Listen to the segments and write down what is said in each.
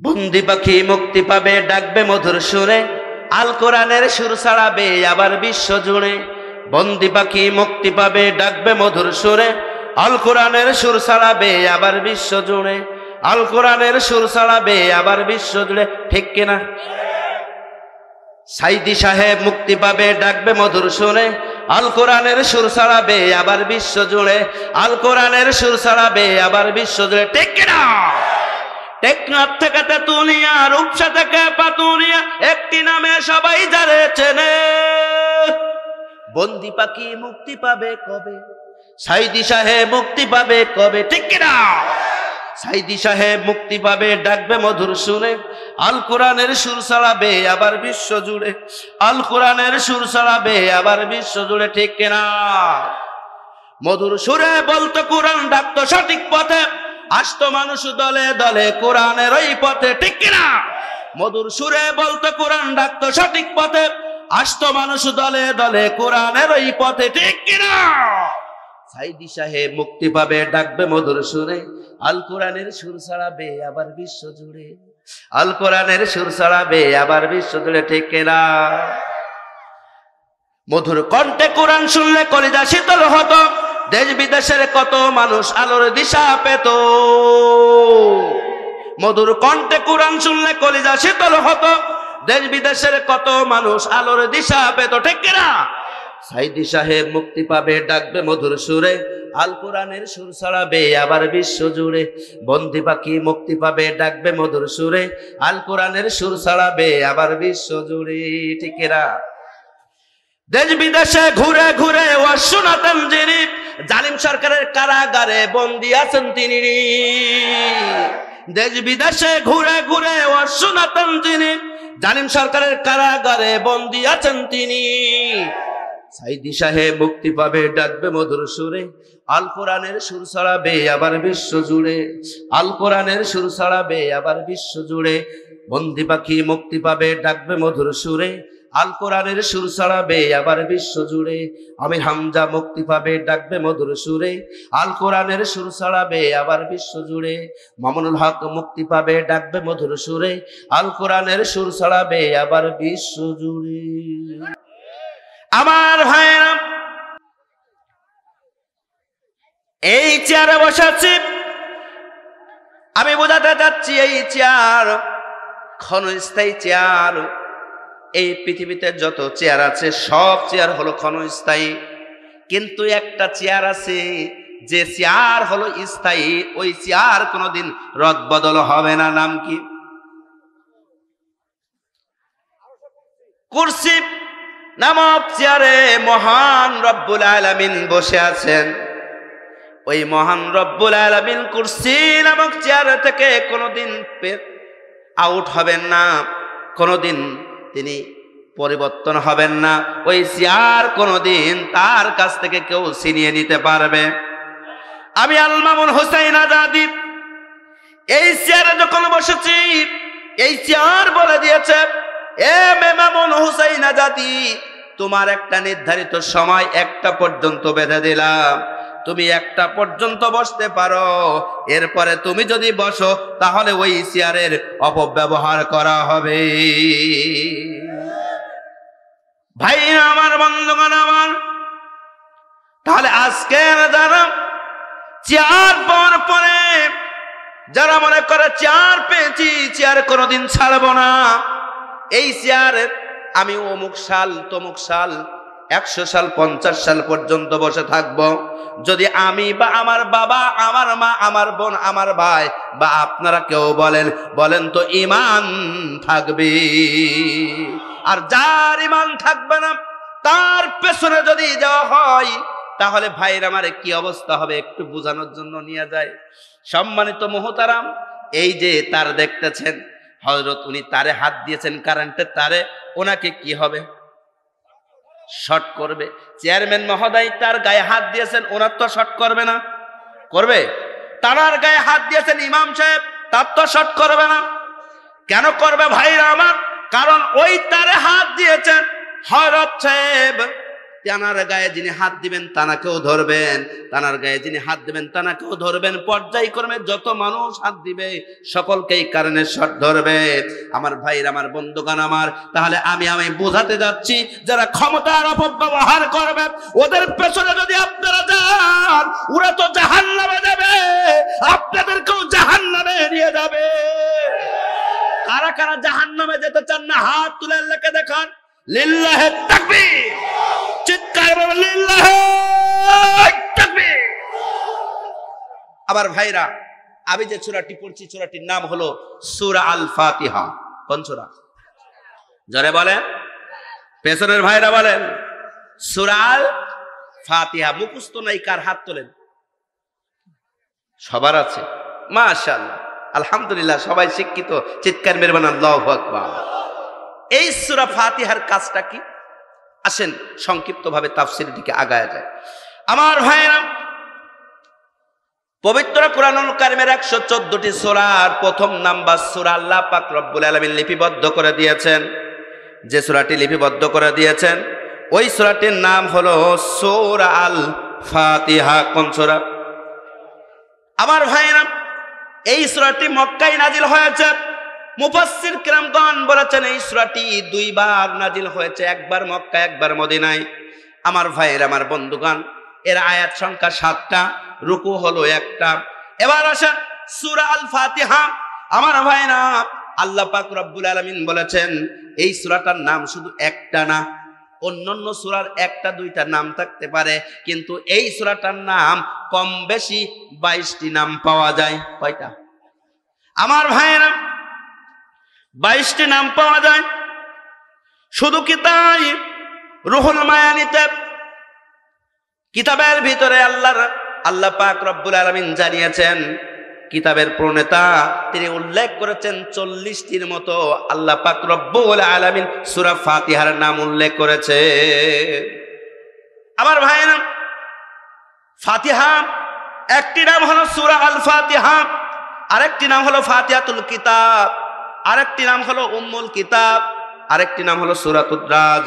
বন্দি পাখি মুক্তি পাবে ডাকবে মধুর সুরে, আল কোরআনের সুর ছড়াবে আবার বিশ্ব জুড়ে। বন্দি পাখি মুক্তি পাবে ডাকবে মধুর সুরে, আল কোরআনের সুর ছড়াবে আবার বিশ্ব জুড়ে। আল কোরআনের সুর ছড়াবে আবার বিশ্ব জুড়ে, ঠিক কিনা? সাইদি সাহেব মুক্তি পাবে ডাকবে মধুর সুরে, আল কোরআনের সুর ছড়াবে আবার বিশ্ব জুড়ে। আল কোরআনের সুর ছড়াবে আবার বিশ্ব জুড়ে, ঠিক কিনা? টেকনাফ থেকে তেতুলিয়া, রূপসা থেকে পাতুরিয়া, একটি নামে সবাই যারে চেনে। বন্দি পাখি মুক্তি পাবে কবে? সাইদি সাহেব মুক্তি পাবে কবে, ঠিক কিনা? সাইদি সাহেব মুক্তি পাবে ডাকবে মধুর সুরে, আল কোরআনের সুর ছড়াবে আবার বিশ্ব জুড়ে। আল কোরআনের সুর ছড়াবে আবার বিশ্ব জুড়ে, ঠিক কিনা? মধুর সুরে বলতো কোরআন, ডাকতো সঠিক পথে, আসতো মানুষ দলে দলে কোরআনের ওই পথে, ঠিক কিনা? মধুর সুরে বলতো কোরআন, ডাকতো সঠিক পথে, আসতো মানুষ দলে দলে কোরআনের ওই পথে, ঠিক কিনা? সাইদি সাহেব মুক্তি পাবে ডাকবে মধুর সুরে, আল কোরআনের সুর ছড়াবে আবার বিশ্ব জুড়ে। আল কোরআনের সুর ছড়াবে আবার বিশ্ব জুড়ে, ঠিক কিনা? মধুর কণ্ঠে কোরআন শুনলে কলিজা শীতল হতো, দেশ বিদেশের কত মানুষ আলোর দিশা পেত। মধুর কণ্ঠে কোরআন শুনলে কলিজা শীতল হতো, দেশ বিদেশের কত মানুষ আলোর দিশা পেত, ঠিক কিনা? সাইদি সাহেব মুক্তি পাবে ডাকবে মধুর সুরে, আল কোরআনের সুর ছড়াবে আবার বিশ্ব জুড়ে। বন্দি পাখি মুক্তি পাবে ডাকবে মধুর সুরে, আল কোরআনের সুর ছড়াবে আবার বিশ্ব জুড়ে, ঠিক কিনা? দেশ বিদেশে ঘুরে ঘুরে ওয়াজ শোনাতেন যিনি, জালিম সরকারের কারাগারে বন্দী আছেন তিনি। দেশ বিদেশে ঘুরে ঘুরে ওয়াজ শোনাতেন তিনি, জালিম সরকারের কারাগারে বন্দী আছেন তিনি। সাইদি সাহেব মুক্তি পাবে ডাকবে মধুর সুরে, আল কোরআনের সুর ছড়াবে আবার বিশ্ব জুড়ে। আল কোরআনের সুর ছড়াবে আবার বিশ্ব জুড়ে। বন্দি পাখি মুক্তি পাবে ডাকবে মধুর সুরে, আল কোরআনের সুর ছড়াবে আবার বিশ্ব জুড়ে। আমির হামজা মুক্তি পাবে ডাকবে মধুর সুরে, আল কোরআনের সুর ছড়াবে আবার বিশ্ব জুড়ে। মামুনুল হক মুক্তি পাবে ডাকবে মধুর সুরে, আল কোরআনের সুর ছড়াবে আবার বিশ্ব জুড়ে। আমার ভাইরা, এই চেয়ারে বসাচ্ছি, আমি বোঝাতে চাচ্ছি এই চেয়ার ক্ষণস্থায়ী চেয়ার। এই পৃথিবীতে যত চেয়ার আছে সব চেয়ার হলো ক্ষণস্থায়ী, কিন্তু একটা চেয়ার আছে যে চেয়ার হলো স্থায়ী, ওই চেয়ার কোনোদিন রদ বদল হবে না। নাম কি? কুরসি নামক চেয়ারে মহান রব্বুল আলামিন বসে আছেন। ওই মহান রব্বুল আলামিন কুরসি নামক চেয়ার থেকে কোনোদিন আউট হবেন না, কোনোদিন তিনি পরিবর্তন হবেন না। ওই চেয়ার কোনোদিন তার কাছ থেকে কেউ ছিনিয়ে নিতে পারবে? আমি আল মামুন হুসাইন আজাদী এই চেয়ারে যখন বসেছি, এই চেয়ার বলে দিয়েছে, এ মামুন হুসাইন আজাদী, তোমার একটা নির্ধারিত সময় একটা পর্যন্ত বেঁধে দিলাম, তুমি একটা পর্যন্ত বসতে পারো, এরপরে তুমি যদি বসো তাহলে ওই চেয়ারের অপব্যবহার করা হবে। ভাই আমার, বন্ধুগণ আমার, তাহলে আজকে যারা চেয়ার পাওয়ার পরে যারা মনে করে চেয়ার পেয়েছি, চেয়ার কোনোদিন ছাড়বো না, এই চেয়ারে আমি অমুক সাল তমুক সাল 100 সাল 50 সাল পর্যন্ত বসে থাকবো, যদি আমি বা আমার বাবা, আমার মা, আমার বোন, আমার ভাই বা আপনারা কেউ বলেন তো ঈমান থাকবে। আর যার ঈমান থাকবে না, তার পেছনে যদি যাওয়া হয়, তাহলে ভাইয়ের আমার কি অবস্থা হবে একটু বোঝানোর জন্য নিয়ে যায়। সম্মানিত মুহতারাম, এই যে তার দেখতেছেন হযরত, উনি তারে হাত দিয়েছেন কারেন্টের তারে, ওনাকে কি হবে? শর্ট করবে। চেয়ারম্যান মহোদয় তার গায়ে হাত দিয়েছেন, ওনার তো শর্ট করবে না? করবে? তার গায়ে হাত দিয়েছেন ইমাম সাহেব, তার তো শর্ট করবে না? কেন করবে ভাইরা আমার? কারণ ওই তারে হাত দিয়েছেন হযরত সাহেব, তানার গায়ে যিনি হাত দিবেন তানাকেও ধরবেন, তানার গায়ে যিনি হাত দিবেন তানাকেও ধরবেন। পর্যায়ক্রমে যত মানুষ হাত দিবে সকলকেই কারেন্টের শট ধরবে। আমার ভাইরা, আমার বন্ধুগণ আমার, তাহলে আমি বোঝাতে যাচ্ছি যারা ক্ষমতার অপব্যবহার করবে ওদের পেছনে যদি আপনারা যান ওরা তো জাহান্নামে যাবে, আপনাদেরকেও জাহান্নামে নিয়ে যাবে। কারা কারা জাহান্নামে যেতে চান না হাত তুলে আল্লাহকে দেখান। লিল্লাহে তাকবীর, চিৎকার করে লিল্লাহে তাকবীর। আবার ভাইরা, আমি যে সূরাটি পড়ছি সূরাটির নাম হলো সূরা আল ফাতিহা। কোন সূরা? জোরে বলেন, পেছনের ভাইরা বলেন। সূরা আল ফাতিহা মুখস্থ নাই কার? হাত তোলেন। সবার আছে? মাশাআল্লাহ, আলহামদুলিল্লাহ, সবাই শিক্ষিত। চিৎকার মেরে বলেন আল্লাহু আকবার। এই সূরা ফাতিহার কাজটা কি? আসেন সংক্ষিপ্তভাবে তাফসীরের দিকে আগায়া যায়। আমার ভাইরা, পবিত্র কুরআনুল কারীমের 114টি সূরার প্রথম নাম্বার সূরা আল্লাহ পাক রব্বুল আলামিন লিপিবদ্ধ করে দিয়েছেন। যে সূরাটি লিপিবদ্ধ করে দিয়েছেন ওই সূরাটির নাম হলো সূরা আল ফাতিহা। কোন সূরা? আমার ভাইরা, এই সূরাটি মক্কায় নাজিল হয়েছে। মুফাসসির কিরামগণ বলেছেন এই সূরাটি দুইবার নাজিল হয়েছে, একবার মক্কা একবার মদিনায়। আমার ভাইয়ের, আমার বন্ধুগণ, এর আয়াত সংখ্যা 7টা, রুকু হলো 1টা। এবার আসেন সূরা আল ফাতিহা। আমার ভাইরা, আল্লাহ পাক রব্বুল আলামিন বলেছেন এই সূরাটার নাম শুধু একটা না, অন্যান্য সূরার 1টা 2টা নাম থাকতে পারে, কিন্তু এই সূরাটার নাম কম বেশি 22টি নাম পাওয়া যায়। কয়টা? আমার ভাইরা, 22টি নাম পাওয়া যায়। শুধু কি তাই? রুহুল মায়ানিতে কিতাবের ভিতরে আল্লাহ পাক রব্বুল আলামিন জানিয়েছেন, কিতাবের প্রণেতা তিনি উল্লেখ করেছেন 40টির মতো আল্লাহ পাক রব্বুল আলামিন সূরা ফাতিহার নাম উল্লেখ করেছে। আমার ভাইরা, ফাতিহা একটি নাম হলো সূরা আল ফাতিহা, আরেকটি নাম হলো ফাতিহাতুল কিতাব, আরেকটি নাম হলো উম্মুল কিতাব, আরেকটি নাম হলো সূরাতুর রাজ,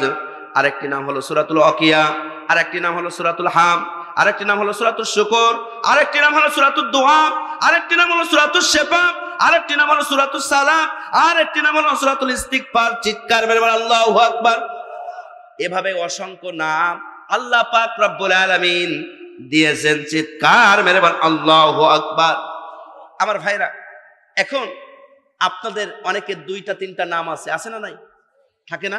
আরেকটি নাম হলো সূরাতুল ওয়াকিয়া, আরেকটি নাম হলো সূরাতুল হাম, আরেকটি নাম হলো সূরাতুল শুকর, আরেকটি নাম হলো সূরাতুদ দুহা, আরেকটি নাম হলো সূরাতুশ শিফা, আরেকটি নাম হলো সূরাতুস সালাম, আরেকটি নাম হলো সূরাতুল ইস্তিগফার। চিৎকার মেরে বলেন আল্লাহু আকবার। এভাবে অসংখ্য নাম আল্লাহ পাক রব্বুল আলামিন দিয়েছেন। চিৎকার মেরে বলেন আল্লাহু আকবার। আমার ভাইরা, এখন আপনাদের অনেকের 2টা 3টা নাম আছে না নাই? থাকে না?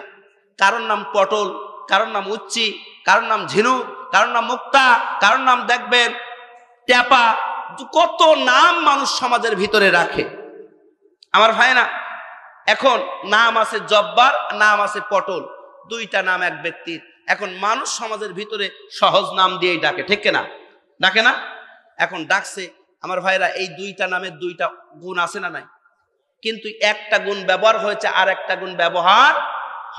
কারোর নাম পটল, কারোর নাম উচ্চি, কারোর নাম ঝিনুক, কারোর নাম মুক্তা, কারোর নাম দেখবেন ট্যাপা। কত নাম মানুষ সমাজের ভিতরে রাখে। আমার ভাইরা, এখন নাম আছে জব্বার, নাম আছে পটল, 2টা নাম এক ব্যক্তির। এখন মানুষ সমাজের ভিতরে সহজ নাম দিয়েই ডাকে, ঠিক না? ডাকে না? এখন ডাকছে। আমার ভাইরা, এই 2টা নামের 2টা গুণ আছে না নাই? কিন্তু একটা গুণ ব্যবহার হয়েছে আর একটা গুণ ব্যবহার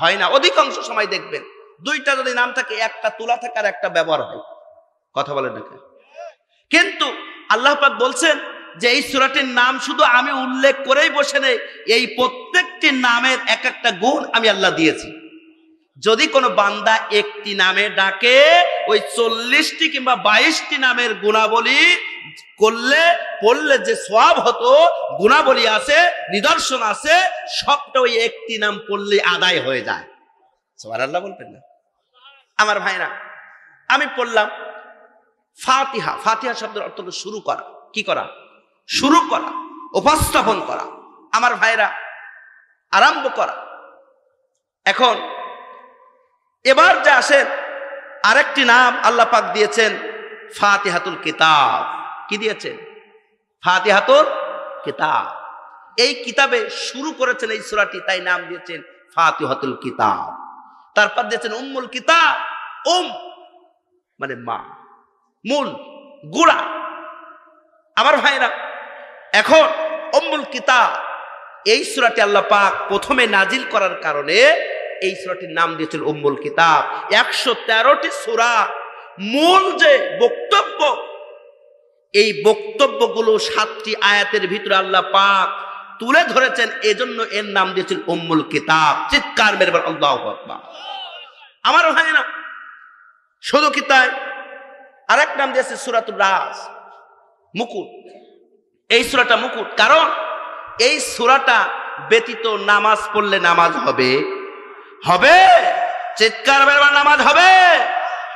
হয় না। অধিকাংশ সময় দেখবেন 2টা যদি নাম থাকে, একটা তোলা থাকে আর একটা ব্যবহার হয়। কথা বলেন নাকি? কিন্তু আল্লাহ পাক বলছেন যে এই সূরাটির নাম শুধু আমি উল্লেখ করেই বসে নেই, এই প্রত্যেকটি নামের এক একটা গুণ আমি আল্লাহ দিয়েছি। যদি কোনো বান্দা একটি নামে ডাকে, ওই 40টি কিংবা 22টি নামের গুণাবলী পড়লে যে সওয়াব হতো, গুণাবলী আছে, নিদর্শন আছে, সবটা ওই একটি নাম পড়লে আদায় হয়ে যায়। সুবহানাল্লাহ বলবেন না? আমার ভাইরা, আমি পড়লাম ফাতিহা। ফাতিহা শব্দের অর্থ হলো শুরু করা। কি করা? শুরু করা, উপস্থাপন করা। আমার ভাইরা, আরম্ভ করা। এখন এবার যে আসেন, আরেকটি নাম আল্লাহ পাক দিয়েছেন ফাতিহাতুল কিতাব। কি দিয়েছেন? ফাতিহাতুল কিতাব। এই কিতাবে শুরু করেছেন এই সূরাটি, তাই নাম দিয়েছেন ফাতিহাতুল কিতাব। তারপর দিয়েছেন উম্মুল কিতাব। মানে মা, মূল, গোড়া। আমার ভাইরা, এখন উম্মুল কিতাব এই সূরাটি আল্লাহ পাক প্রথমে নাজিল করার কারণে এই সূরাটির নাম দিয়েছেন উম্মুল কিতাব। 113টি সূরা মূল যে বক্তব্য, এই বক্তব্যগুলো 7টি আয়াতের ভিতরে আল্লাহ পাক তুলে ধরেছেন, এজন্য এর নাম দিয়েছেন উম্মুল কিতাব। চিৎকার মেরে বলেন আল্লাহু আকবার। আমার ভাইরা, শুধু কি তাই, আরেক নাম দিয়েছে সূরাতুর রাজ, মুকুট। এই সূরাটা মুকুট, কারণ এই সূরাটা ব্যতীত নামাজ পড়লে নামাজ হবে? হবে? চিৎকার মেরে নামাজ হবে?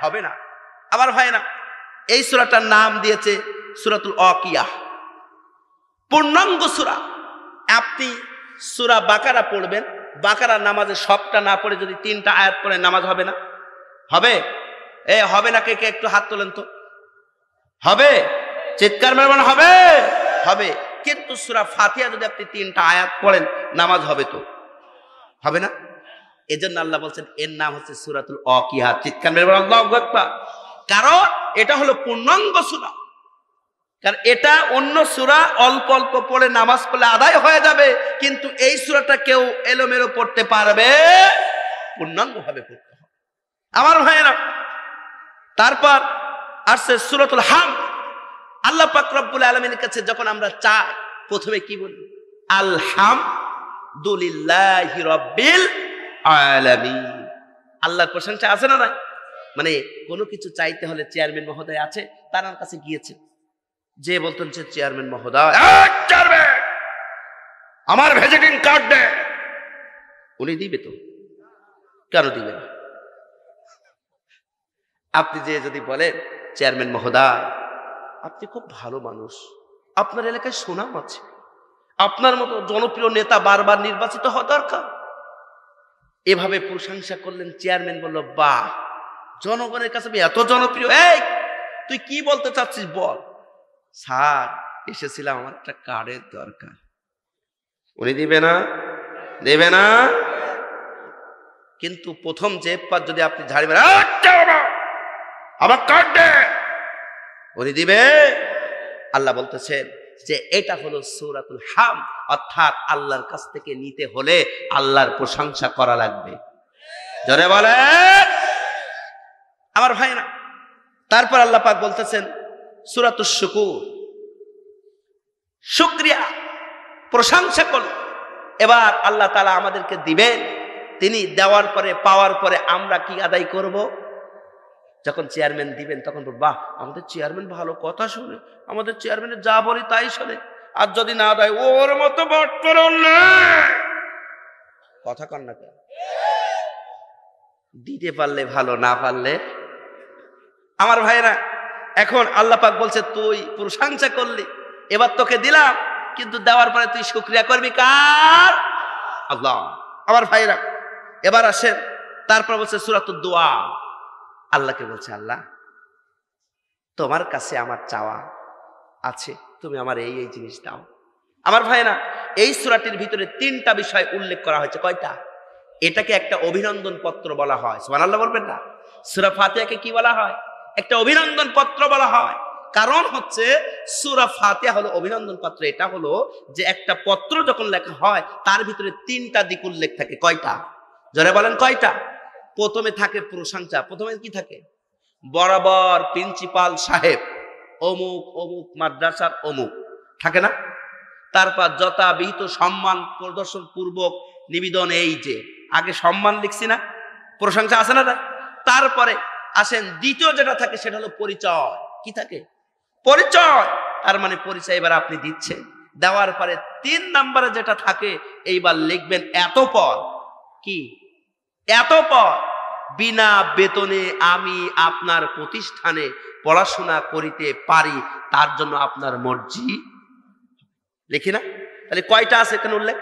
হবে না। আমার ভাই না, এই সূরাটার নাম দিয়েছে সূরাতুল ওয়াকিয়া, পূর্ণাঙ্গ সূরা। আপনি সূরা বাকারা পড়বেন, বাকারা নামাজে সবটা না পড়ে যদি 3টা আয়াত পড়ে নামাজ হবে না? হবে? হবে না, কে কে একটু হাত তোলেন তো। হবে? চিৎকার মেরে হবে? হবে। কিন্তু সূরা ফাতিহা যদি আপনি 3টা আয়াত পড়েন নামাজ হবে তো? হবে না। এজন্য আল্লাহ বলছেন এর নাম হচ্ছে সূরাতুল ওয়াকিয়া। চিৎকার মেরে আল্লাহু আকবার। কারণ এটা হলো পূর্ণাঙ্গ সূরা। কারণ এটা অন্য সূরা অল্প অল্প পড়ে নামাজ পড়লে আদায় হয়ে যাবে, কিন্তু এই সূরাটা কেউ এলোমেলো পড়তে পারবে? পূর্ণাঙ্গ ভাবে পড়তে হবে আমার ভাইয়েরা। তারপর আসছে সূরাতুল হাম। আল্লাহ পাক রব্বুল আলামিনের কাছে যখন আমরা চাই প্রথমে কি বলি? আলহামদুলিল্লাহি রাব্বিল আলামিন। আল্লাহর প্রশংসা আছে না? মানে কোনো কিছু চাইতে হলে চেয়ারম্যান মহোদয় আছে, তার কাছে গিয়েছে, যে বলতেন যে চেয়ারম্যান মহোদয় আমার ভিজিটিং কার্ড দে, উনি দিবে তো? কেন দিবে না? আপনি যে যদি বলেন চেয়ারম্যান মহোদয় আপনি খুব ভালো মানুষ, আপনার এলাকায় সুনাম আছে, আপনার মতো জনপ্রিয় নেতা বারবার নির্বাচিত হওয়া দরকার, এভাবে প্রশংসা করলেন। চেয়ারম্যান বলল বাহ, জনগণের কাছে এত জনপ্রিয়, এই তুই কি বলতে চাচ্ছিস বল। স্যার এসেছিলাম, আমার একটা কার্ডের দরকার। উনি দিবে না? দেবে না। কিন্তু প্রথম যে পার যদি আপনি ঝাড়ি মারেন আমার কার্ড দে, উনি দিবে? আল্লাহ বলতেছেন যে এটা হলো সূরাতুল হাম, অর্থাৎ আল্লাহর কাছ থেকে নিতে হলে আল্লাহর প্রশংসা করা লাগবে। জোরে বলে আমার ভাই না। তারপর আল্লাহ পাক বলতেছেন সূরাতুশ শুকুর, শুকরিয়া, প্রশংসা করুন। এবার আল্লাহ তাআলা আমাদেরকে দিবেন, তিনি দেওয়ার পরে পাওয়ার পরে আমরা কি আদায় করব? যখন চেয়ারম্যান দিবেন তখন বাহ আমাদের চেয়ারম্যান ভালো কথা শুনে, আমাদের চেয়ারম্যানের যা বলি তাই শোনে। আর যদি না দেয় ওর মতো কথা কন না, দিতে পারলে ভালো, না পারলে। আমার ভাইরা এখন আল্লাহ পাক বলছে তুই প্রশংসা করলি, এবার তোকে দিলাম, কিন্তু দেওয়ার পরে তুই শুকরিয়া করবি কার? আল্লাহ। আমার ভাইরা এবার আসেন, তারপর বলছে সূরাতুদ দোয়া। আল্লাহকে বলছে আল্লাহ তোমার কাছে আমার চাওয়া আছে, তুমি আমার এই এই জিনিস দাও। আমার ভাইরা এই সূরাটির ভিতরে 3টা বিষয় উল্লেখ করা হয়েছে। কয়টা? এটাকে একটা অভিনন্দন পত্র বলা হয়। সুবহানাল্লাহ বলবেন না? সূরা ফাতিহাকে কি বলা হয়? একটা অভিনন্দন পত্র বলা হয়। কারণ হচ্ছে সূরা ফাতিহা হলো অভিনন্দন পত্র। এটা হলো যে একটা পত্র যখন লেখা হয় তার ভিতরে 3টা দিক উল্লেখ থাকে। কয়টা? জোরে বলেন কয়টা? প্রথমে থাকে প্রশংসা। প্রথমে কি থাকে? বরাবর প্রিন্সিপাল সাহেব অমুক অমুক মাদ্রাসার অমুক, থাকে না? তারপর যথাবিহিত সম্মান প্রদর্শন পূর্বক নিবেদন, এই যে আগে সম্মান লিখছি না, প্রশংসা আছে না? তারপরে আসেন দ্বিতীয় যেটা থাকে সেটা হলো পরিচয়। কি থাকে? পরিচয়। তার মানে পরিচয় এবার আপনি দিচ্ছেন। দেওয়ার পরে 3 নম্বরে যেটা থাকে এইবার লিখবেন এত পর। কি? এত পর বিনা বেতনে আমি আপনার প্রতিষ্ঠানে পড়াশোনা করিতে পারি, তার জন্য আপনার মর্জি। লিখি না? তাহলে কয়টা আছে এখানে উল্লেখ?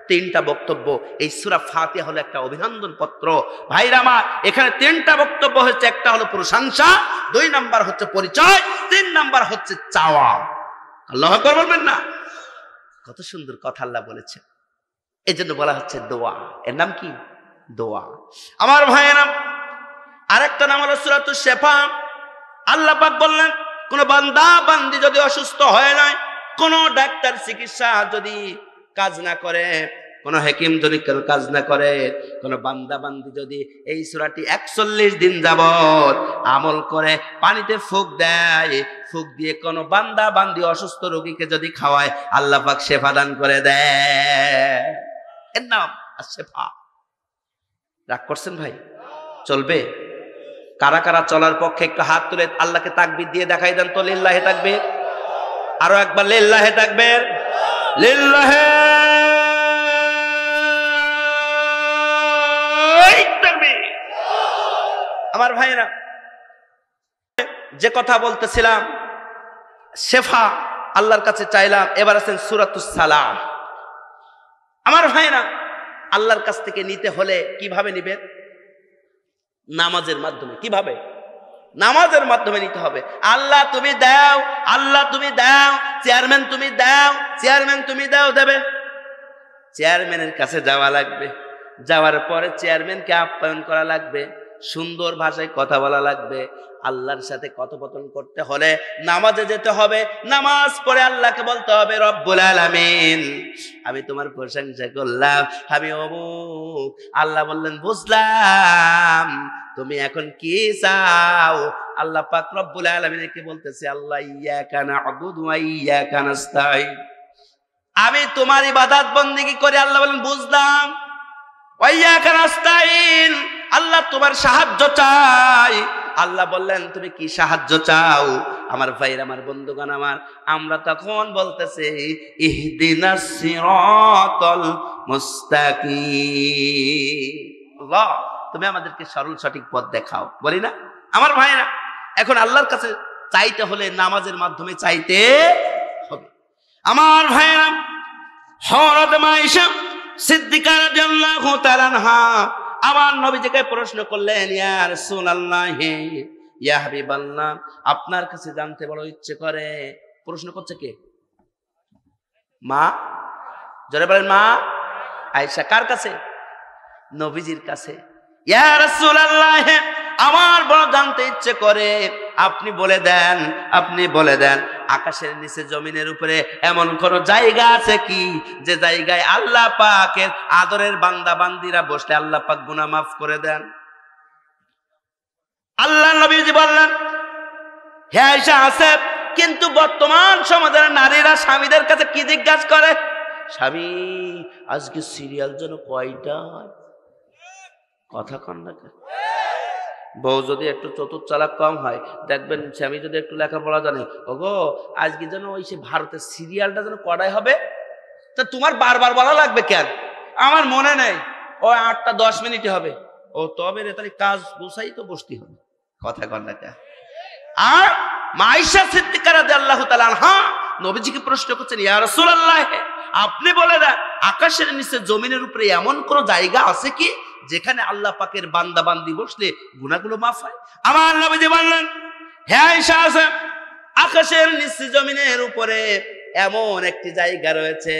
3টা বক্তব্য। এই সূরা ফাতিহা হলো একটা অভিনন্দন পত্র। ভাইরা আমার এখানে 3টা বক্তব্য হচ্ছে, একটা হলো প্রশংসা, 2 নাম্বার হচ্ছে পরিচয়, 3 নাম্বার হচ্ছে চাওয়া। আল্লাহু আকবার বলবেন না? কত সুন্দর কথা আল্লাহ বলেছেন। এই জন্য বলা হচ্ছে দোয়া। এর নাম কি? দোয়া। আমার ভাইয়েরা আরেকটা নাম হলো সূরাতুশ শিফা। আল্লাহ পাক বললেন কোন বান্দা বান্দি যদি অসুস্থ হয়ে যায়, কোন ডাক্তার চিকিৎসা যদি কাজ না করে, কোন হাকিম যদি কাজ না করে, কোন বান্দা বান্দি যদি এই সূরাটি 41 দিন যাবত আমল করে পানিতে ফুঁক দেয়, ফুঁক দিয়ে কোন বান্দা বান্দি অসুস্থ রোগীকে যদি খাওয়ায়, আল্লাহ পাক শিফা দান করে দেয়। এর নাম শিফা। রাগ করছেন ভাই? চলবে? কারা কারা চলার পক্ষে একটু হাত তুলে আল্লাহকে তাকবীর দিয়ে দেখাই দেন তো। লিল্লাহে তাকবীর, আরো একবার লিল্লাহে তাকবীর, লিল্লাহে তাকবীর। আমার ভাইরা, যে কথা বলতেছিলাম শেফা আল্লাহর কাছে চাইলাম, এবার আছেন সূরাতুস সালাম। আমার ভাইরা, আল্লাহর কাছ থেকে নিতে হলে কিভাবে নিবেন? নামাজের মাধ্যমে। কিভাবে? নামাজের মাধ্যমে নিতে হবে। আল্লাহ তুমি দাও, আল্লাহ তুমি দাও, চেয়ারম্যান তুমি দাও, চেয়ারম্যান তুমি দাও, দেবে। চেয়ারম্যানের কাছে যাওয়া লাগবে, যাওয়ার পরে চেয়ারম্যানকে আপ্যায়ন করা লাগবে, সুন্দর ভাষায় কথা বলা লাগবে। আল্লাহর সাথে কথোপকথন করতে হলে নামাজে যেতে হবে, নামাজ পড়ে আল্লাহকে বলতে হবে রব্বুল আলামিন আমি তোমার প্রশংসা করলাম, আমি অমুক। আল্লাহ বললেন বুঝলাম, তুমি এখন কি চাও? আল্লাহ পাক রব্বুল আলামিনকে বলতেছে আল্লাহ ইয়্যাকা না'বুদু ওয়া ইয়্যাকা নাস্তাঈন, আমি তোমার ইবাদত বন্দেগী করি। আল্লাহ বলেন বুঝলাম। ওয়া ইয়্যাকা নাস্তাঈন, আল্লাহ তোমার সাহায্য চাই। আল্লাহ বললেন তুমি কি সাহায্য চাও? আমার ভাইরা, আমার বন্ধুগণ, আমরা তখন বলতেছি ইহদিনাস সিরাতাল মুস্তাকিম, আল্লাহ তুমি আমাদেরকে সরল সঠিক পথ দেখাও, বলি না? আমার ভাইরা, এখন আল্লাহর কাছে চাইতে হলে নামাজের মাধ্যমে চাইতে হবে। আমার ভাইরা, হযরত আয়েশা সিদ্দিকা রাদিয়াল্লাহু তাআলা আনহা আমার নবীজিকে প্রশ্ন করলেন, ইয়া রাসূলুল্লাহ, ইয়া হাবিবাল্লাহ, আপনার কাছে জানতে বড় ইচ্ছে করে। প্রশ্ন করছে কে? মা। জোরে বলেন মা আয়েশা। কার কাছে? নবীজির কাছে। ইয়া রাসূলুল্লাহ, আমার বড় জানতে ইচ্ছে করে, আপনি বলে দেন, আপনি বলে দেন, আকাশের নিচে জমিনের উপরে এমন কোন জায়গা আছে কি যে জায়গায় আল্লাহ পাকের আদরের বান্দা বান্দিরা বসলে আল্লাহ পাক গুনাহ মাফ করে দেন? আল্লাহ নবীজি বললেন, হ্যাঁ আয়েশা আছে, কিন্তু বর্তমান সমাজের নারীরা স্বামীদের কাছে কি জিজ্ঞাসা করে? স্বামী আজকে সিরিয়াল যেন কয়টা? কথা কন না। বউ যদি একটু চতুর চালাক কম হয়, দেখবেন স্বামী যদি একটু লেখাপড়া জানে, ওগো আজকে যেন ওই সে ভারতের সিরিয়ালটা যেন কড়াই হবে। তা তোমার বারবার বলা লাগবে কেন? আমার মনে নেই, ও 8টা 10 মিনিটে হবে। ও তবে রে, তাহলে কাজ গুছাই তো বসতে হবে। কথা কন না। আর আয়েশা সিদ্দিকা রাদিয়াল্লাহু তাআলা আনহা নবীজিকে প্রশ্ন করছেন, ইয়া রাসূলুল্লাহ, আপনি বলে দেন আকাশের নিচে জমিনের উপরে এমন কোন জায়গা আছে কি যেখানে আল্লাহ পাকের বান্দা বান্দি বসলে গুনাহগুলো মাফ হয়? আমার নবীজি বললেন, হ্যাঁ আয়েশা আছে, আকাশের নিচে জমিনের উপরে এমন একটি জায়গা রয়েছে,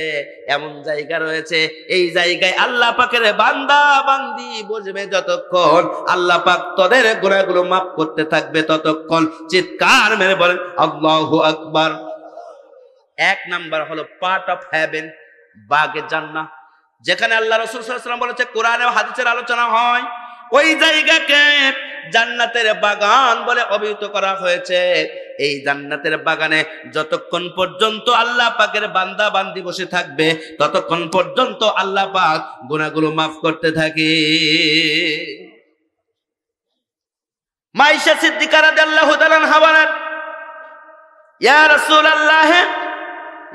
এমন জায়গা রয়েছে, এই জায়গায় আল্লাহ পাকের বান্দা বান্দি বসবে যতক্ষণ, আল্লাহ পাক তাদের গুনাহগুলো মাফ করতে থাকবে ততক্ষণ। চিৎকার মেরে বলেন আল্লাহু আকবার। 1 নাম্বার হলো পার্ট অফ হেভেন, বাগে জান্নাহ, যেখানে আল্লাহ রাসূল সাল্লাল্লাহু আলাইহি ওয়াসাল্লাম বলেছে, কোরআনে ও হাদিসের আলোচনা হয়, ওই জায়গাকে জান্নাতের বাগান বলে অভিহিত করা হয়েছে। এই জান্নাতের বাগানে যতক্ষণ পর্যন্ত আল্লাহ পাকের বান্দা বান্দি বসে থাকবে ততক্ষণ পর্যন্ত আল্লাহ পাক গুনাহগুলো মাফ করতে থাকে। আয়েশা সিদ্দিকা রাদিয়াল্লাহু তাআলা আনহা বলেন, ইয়া রাসূলুল্লাহ,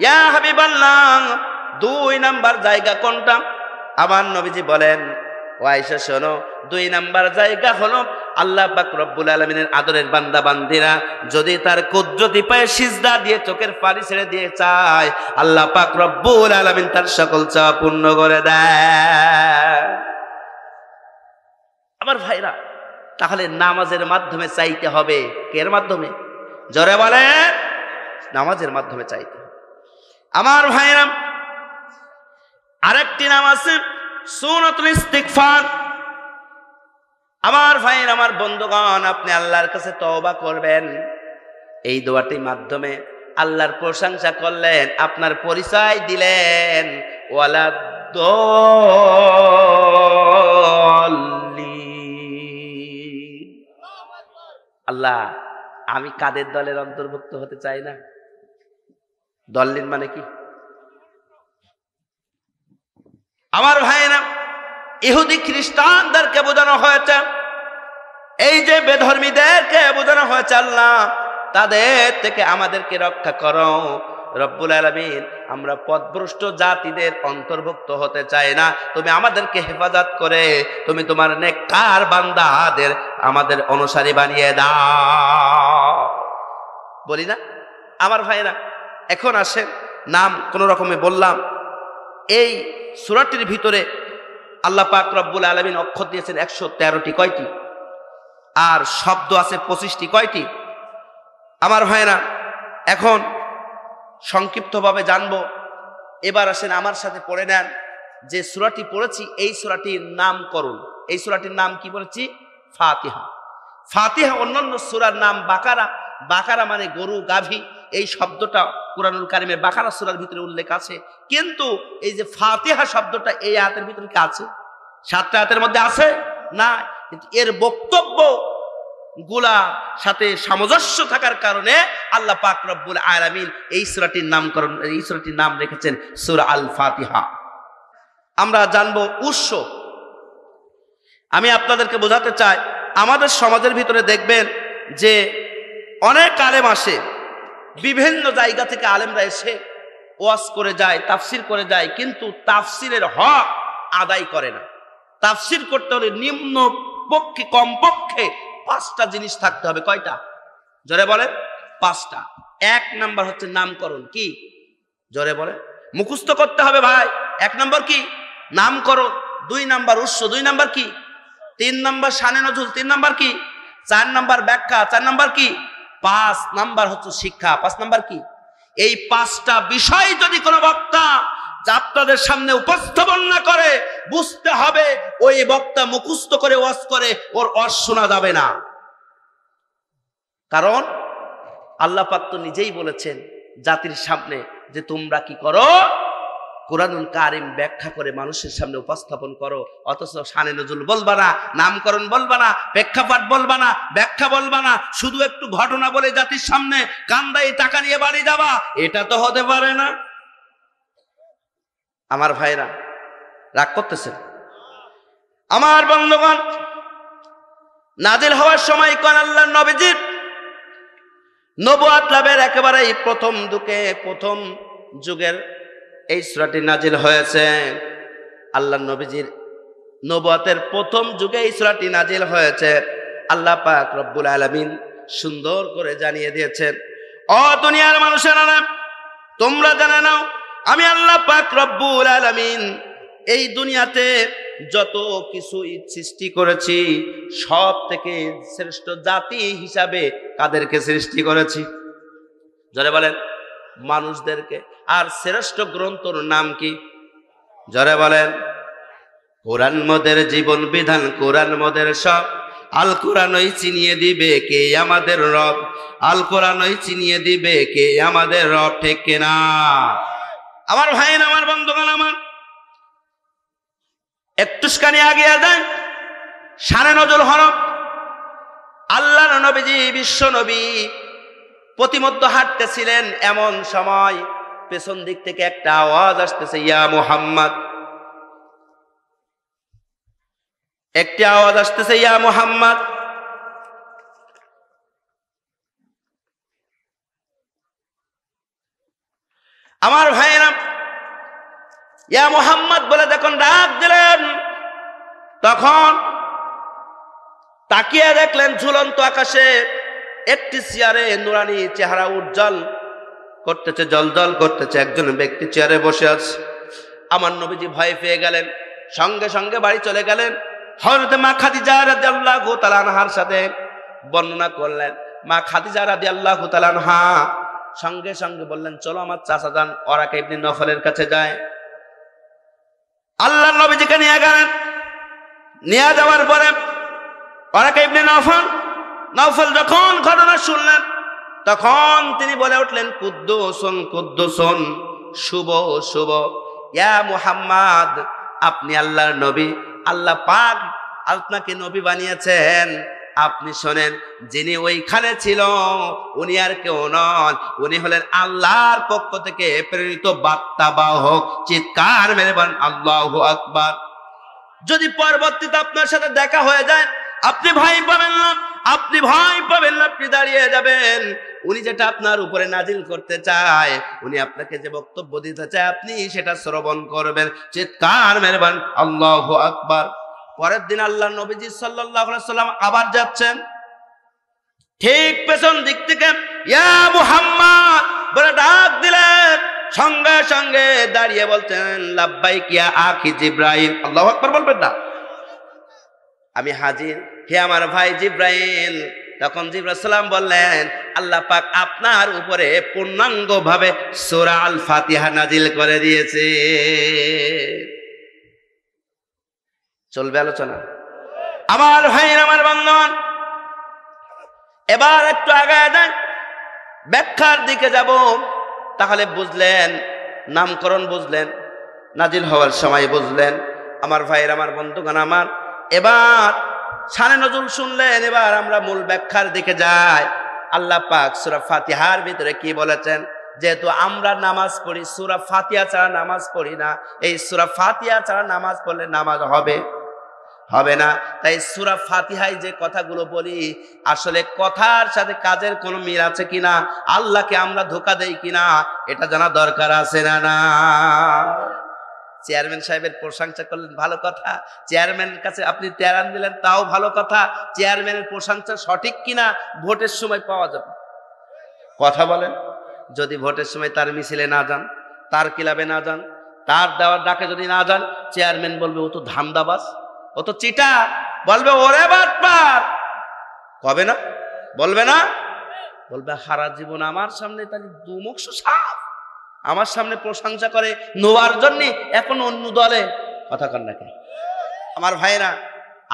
ইয়া হাবিবাল্লাহ, 2 নাম্বার জায়গা কোনটা? আমার নবীজি বলেন, ও আয়েশা শোনো, 2 নাম্বার জায়গা হলো আল্লাহ পাক রব্বুল আলামিনের আদরের বান্দা বান্দিরা যদি তার কুদরতি পায়ে সিজদা দিয়ে চোখের পানি ছেড়ে দিয়ে চায়, আল্লাহ পাক রব্বুল আলামিন তার সকল চাওয়া পূর্ণ করে দেয়। আমার ভাইরা, তাহলে নামাজের মাধ্যমে চাইতে হবে। কের মাধ্যমে? জোরে বলে, নামাজের মাধ্যমে চাইতে হবে। আমার ভাইরা, আরেকটি নাম আছে সুন্নাতুল ইস্তিগফার। আমার ভাইরা, আমার বন্ধুগণ, আপনি আল্লাহর কাছে তওবা করবেন। এই দোয়াটির মাধ্যমে আল্লাহর প্রশংসা করলেন, আপনার পরিচয় দিলেন, ওয়ালা দল্লিন। আল্লাহ, আমি কাদের দলের অন্তর্ভুক্ত হতে চাই না। দল্লিন মানে কি? আমার ভাইরা, ইহুদি খ্রিস্টানদেরকে বোঝানো হয়েছে এই যে বেধর্মীদেরকে বোঝানো হয়েছে আল্লাহ তাদের থেকে আমাদেরকে রক্ষা করো রব্বুল আলামিন। আমরা পথভ্রষ্ট জাতিদের অন্তর্ভুক্ত হতে চাই না, তুমি আমাদেরকে হেফাজত করে তুমি তোমার নেককার বান্দাদের আমাদের অনুসারী বানিয়ে দাও। বলি না আমার ভাইরা? এখন আসেন, নাম কোন রকমে বললাম। এই সূরাটির ভিতরে আল্লাহ পাক রব্বুল আলামিন অক্ষর দিয়েছেন 113টি। কয়টি? আর শব্দ আছে 25টি। কয়টি আমার ভাইরা? এখন সংক্ষিপ্তভাবে জানবো। এবার আসেন আমার সাথে পড়ে নেন যে সূরাটি পড়েছি এই সূরাটির নামকরণ। এই সূরাটির নাম কি বলেছি? ফাতিহা। ফাতিহা অন্যান্য সূরার নাম বাকারা। বাকারা মানে গরু, গাভী। এই শব্দটা কুরআনুল কারীমের বাকারা সূরার ভিতরে উল্লেখ আছে, কিন্তু এই যে ফাতিহা শব্দটা এই আয়াতের ভিতরে কি আছে? 7টা আয়াতের মধ্যে আছে না, কিন্তু এর বক্তব্য গুলা সাথে সামঞ্জস্য থাকার কারণে আল্লাহ পাক রব্বুল আলামিন এই সূরাটির নামকরণ, এই সূরাটির নাম রেখেছেন সূরা আল ফাতিহা। আমরা জানবো উৎস। আমি আপনাদেরকে বোঝাতে চাই, আমাদের সমাজের ভিতরে দেখবেন যে অনেক আলেম আসে, বিভিন্ন জায়গা থেকে আলেমরা এসে ওয়াজ করে যায়, তাফসির করে যায়, কিন্তু তাফসিরের হক আদায় করে না। তাফসির করতে হলে নিম্ন পক্ষে কমপক্ষে 5টা জিনিস থাকতে হবে। কয়টা? জোরে বলেন। 5টা। 1 নাম্বার হচ্ছে নামকরণ। কি? জোরে বলে। মুখস্থ করতে হবে ভাই। 1 নাম্বার কি? নামকরণ। 2 নাম্বার উৎস। 2 নাম্বার কি? 3 নাম্বার শানে নজুল। 3 নাম্বার কি? 4 নাম্বার ব্যাখ্যা। 4 নাম্বার কি? 5 নাম্বার হচ্ছে শিক্ষা। 5 নাম্বার কি? এই 5টা বিষয় যদি কোনো বক্তা আপনাদের সামনে উপস্থাপন না করে, বুঝতে হবে ওই বক্তা মুখস্থ করে ওয়াজ করে, ওর ওয়াজ শোনা যাবে না। কারণ আল্লাহ পাক তো নিজেই বলেছেন জাতির সামনে যে তোমরা কি করো? কুরআনুল কারীম ব্যাখ্যা করে মানুষের সামনে উপস্থাপন করো, অথচ শানে নজুল বলবা না, নামকরণ বলবা না, প্রেক্ষাপট বলবা না, ব্যাখ্যা বলবা না, শুধু একটু ঘটনা বলে জাতির সামনে কান্দাই টাকা নিয়ে বাড়ি যাবা। এটা তো হতে পারে না। আমার ভাইরা রাগ করতেছেন? আমার বন্ধুগণ, নাজিল হওয়ার সময় কোন আল্লাহর নবীজির নবুয়ত লাভের একেবারেই প্রথম যুগের এই সূরাটি নাজিল হয়েছে। আল্লাহর নবীজির নবুয়তের প্রথম যুগে এই সূরাটি নাজিল হয়েছে। আল্লাহ পাক রব্বুল আলামিন সুন্দর করে জানিয়ে দিয়েছেন, ও দুনিয়ার মানুষেরা, তোমরা জেনে নাও আমি আল্লাহ পাক রব্বুল আলামিন এই দুনিয়াতে যত কিছু সৃষ্টি করেছি সব থেকে শ্রেষ্ঠ জাতি হিসাবে কাদেরকে সৃষ্টি করেছি? জোরে বলেন। মানুষদেরকে। আর শ্রেষ্ঠ গ্রন্থর নাম কি? জোরে বলেন। কোরআন মোদের জীবন বিধান, কোরআন মোদের সব। আল কোরআনই চিনিয়ে দিবে কে আমাদের রব, আল কোরআনই চিনিয়ে দিবে কে আমাদের রব। ঠিক কিনা? আমার ভাই, আমার বন্ধুগণ, আমার একটুখানি আগে যায় শানে নজুল হরফ। আল্লাহর নবীজি বিশ্ব নবী প্রতিমধ্যে হাঁটতেছিলেন, এমন সময় পেছন দিক থেকে একটা আওয়াজ আসতেছে, ইয়া মুহাম্মদ। একটি আওয়াজ আসতেছে, ইয়া মুহাম্মদ। আমার ভাইরা, ইয়া মুহাম্মদ বলে যখন ডাক দিলেন, তখন তাকিয়ে দেখলেন ঝুলন্ত আকাশে একটি চেয়ারে নুরানি চেহারা উজ্জ্বল করতেছে, জলজল করতেছে। একজন ব্যক্তি চেয়ারে বসে আছে। আমার নবীজি ভয় পেয়ে গেলেন, সঙ্গে সঙ্গে বাড়ি চলে গেলেন। হযরত মা খাদিজা রাদিয়াল্লাহু তাআলা আনহার সাথে বর্ণনা করলেন। মা খাদিজা রাদিয়াল্লাহু তাআলা আনহা সঙ্গে সঙ্গে বললেন, চলো আমার চাচা যান ওরাকা ইবনে নফলের কাছে যায়। আল্লাহর নবীজিকে নিয়ে গেলেন। নিয়ে যাওয়ার পরে ওরাকা ইবনে নফল যখন ঘটনা শুনলেন, তখন তিনি বলে উঠলেন, কুদ্দুসুন কুদ্দুসুন, শুভ শুভ, ইয়া মুহাম্মদ, আপনি আল্লাহর নবী, আল্লাহ পাক আপনাকে নবী বানিয়েছেন। আপনি শোনেন, যিনি ওইখানে ছিল উনি আর কেউ নন, উনি হলেন আল্লাহর পক্ষ থেকে প্রেরিত বার্তাবাহক। চিৎকার মেরে বলেন আল্লাহু আকবার। যদি পরবর্তীতে আপনার সাথে দেখা হয়ে যায়, আপনি ভয় পাবেন না, আপনি ভয় পাবেন না, আপনি দাঁড়িয়ে যাবেন। উনি যেটা আপনার উপরে নাজিল করতে চায়, উনি আপনাকে যে বক্তব্য দিতে চায়, আপনি সেটা শ্রবণ করবেন। চিৎকার মেরবেন আল্লাহু আকবার। পরের দিন আল্লাহ নবীজি সাল্লাল্লাহু আলাইহি সাল্লাম আবার যাচ্ছেন, ঠিক পেছন দিক থেকে ইয়া মুহাম্মদ বলে ডাক দিলেন। সঙ্গে সঙ্গে দাঁড়িয়ে বলছেন লাব্বাইক ইয়া আখি জিব্রাইল। আল্লাহু আকবার বলবেন না? আমি হাজির হে আমার ভাই জিব্রাইল। তখন জিবরাইল সালাম বললেন আল্লাহ পাক আপনার উপরে পূর্ণাঙ্গ ভাবে সূরা আল ফাতিহা নাজিল করে দিয়েছে। চলবে আলোচনা? আমার ভাই আমার বান্ধব, এবার একটু আগায় যান, ব্যাখ্যার দিকে যাব। তাহলে বুঝলেন, নামকরণ বুঝলেন, নাজিল হওয়ার সময় বুঝলেন। আমার ভাইয়ের আমার বন্ধুগণ আমার, এবার শানে নজুল শুনলেন। এবার আমরা মূল ব্যাখ্যার দিকে যাই। আল্লাহ পাক সূরা ফাতিহার ভিতরে কি বলেছেন? যেহেতু আমরা নামাজ পড়ি, সূরা ফাতিহা ছাড়া নামাজ পড়ি না। এই সূরা ফাতিহা ছাড়া নামাজ পড়লে নামাজ হবে না। তাই সূরা ফাতিহায় যে কথাগুলো বলি, আসলে কথার সাথে কাজের কোনো মিল আছে কিনা, আল্লাহকে আমরা ধোঁকা দেই কিনা, এটা জানা দরকার আছে না? না। চেয়ারম্যান সাহেবের প্রশংসা করলেন, ভালো কথা। চেয়ারম্যানের কাছে আপনি তেরান দিলেন, তাও ভালো কথা। চেয়ারম্যানের প্রশংসা সঠিক কিনা ভোটের সময় পাওয়া যাবে। কথা বলেন। যদি ভোটের সময় তার মিছিলে না যান, তার ক্লাবে না যান, তার দেওয়ার ডাকে যদি না যান, চেয়ারম্যান বলবে ও তো ধান্দাবাজ, ও তো চিটা, বলবে ওরে বাটপার। কবে না? বলবে না? বলবে হারা জীবন আমার সামনে তার দুমুখ সাপ, আমার সামনে প্রশংসা করে নোয়ার জন্য, এখন অন্য দলে কথা কন না কেন? আমার ভাইরা,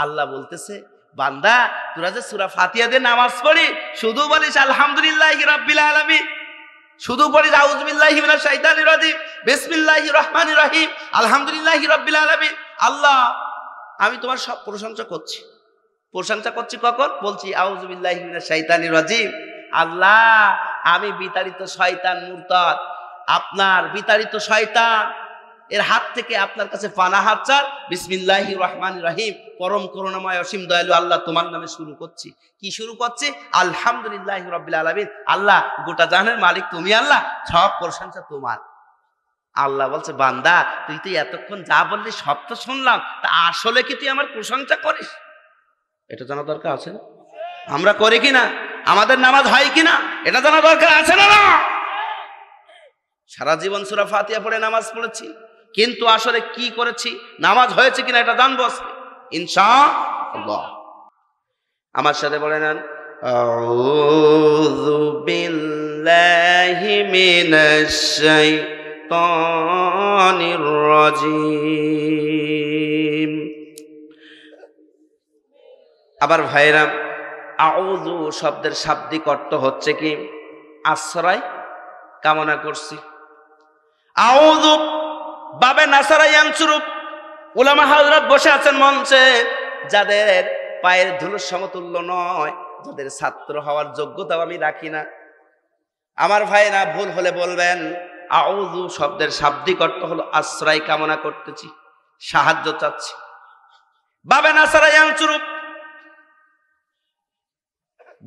আল্লাহ বলতেছে বান্দা তোরা যে সূরা ফাতিহা দিয়ে নামাজ পড়ি, শুধু বলিস আলহামদুলিল্লাহি রাব্বিল আলামিন, শুধু বলিস আউযু বিল্লাহি মিনাশ শাইতানির রাজিম, বিসমিল্লাহির রহমানির রহিম, আলহামদুলিল্লাহি রাব্বিল আলামিন। আল্লাহ আমি তোমার সব প্রশংসা করছি। কখন বলছি আউযু বিল্লাহি মিনাশ শাইতানির রাজিম। আল্লাহ আমি বিতাড়িত শয়তান মুরতাদ, আপনার বিতাড়িত শয়তান এর হাত থেকে আপনার কাছে পানাহ চাই। বিসমিল্লাহির রহমানির রহিম, পরম করুণাময় অসীম দয়ালু আল্লাহ তোমার নামে শুরু করছি। কি শুরু করছি? আলহামদুলিল্লাহি রাব্বিল আলামিন। আল্লাহ গোটা জাহানের মালিক তুমি, আল্লাহ সব প্রশংসা তোমার। আল্লাহ বলছে বান্দা তুই তো এতক্ষণ যা বললি সব তো শুনলাম, তা আসলে কি তুই আমার প্রশংসা করিস? এটা জানা দরকার আছে না? আমরা করি কিনা? আমাদের নামাজ হয় কিনা? এটা জানা দরকার আছে না? সারা জীবন সূরা ফাতিহা পড়ে নামাজ পড়েছি, কিন্তু আসলে কি করেছি, নামাজ হয়েছে কিনা এটা জানবো ইনশাআল্লাহ। আমার সাথে বলে নেন আউযু বিল্লাহি মিনাশ শাইতানির রাজিম। আবার ভাইরা, আউযু শব্দের শাব্দিক অর্থ হচ্ছে কি? আশ্রয় কামনা করছি। আউযু বাবে নাসারা ইয়ানসুরু। উলামা হযরত বসে আছেন মঞ্চে, যাদের পায়ের ধুলোর সমতুল্য নয়, যাদের ছাত্র হওয়ার যোগ্যতাও আমি রাখি না। আমার ভাইরা ভুল হলে বলবেন। আউযু শব্দের শাব্দিক অর্থ হলো আশ্রয় কামনা করতেছি, সাহায্য চাচ্ছি। বাবে নাসারা ইয়ানসুরু,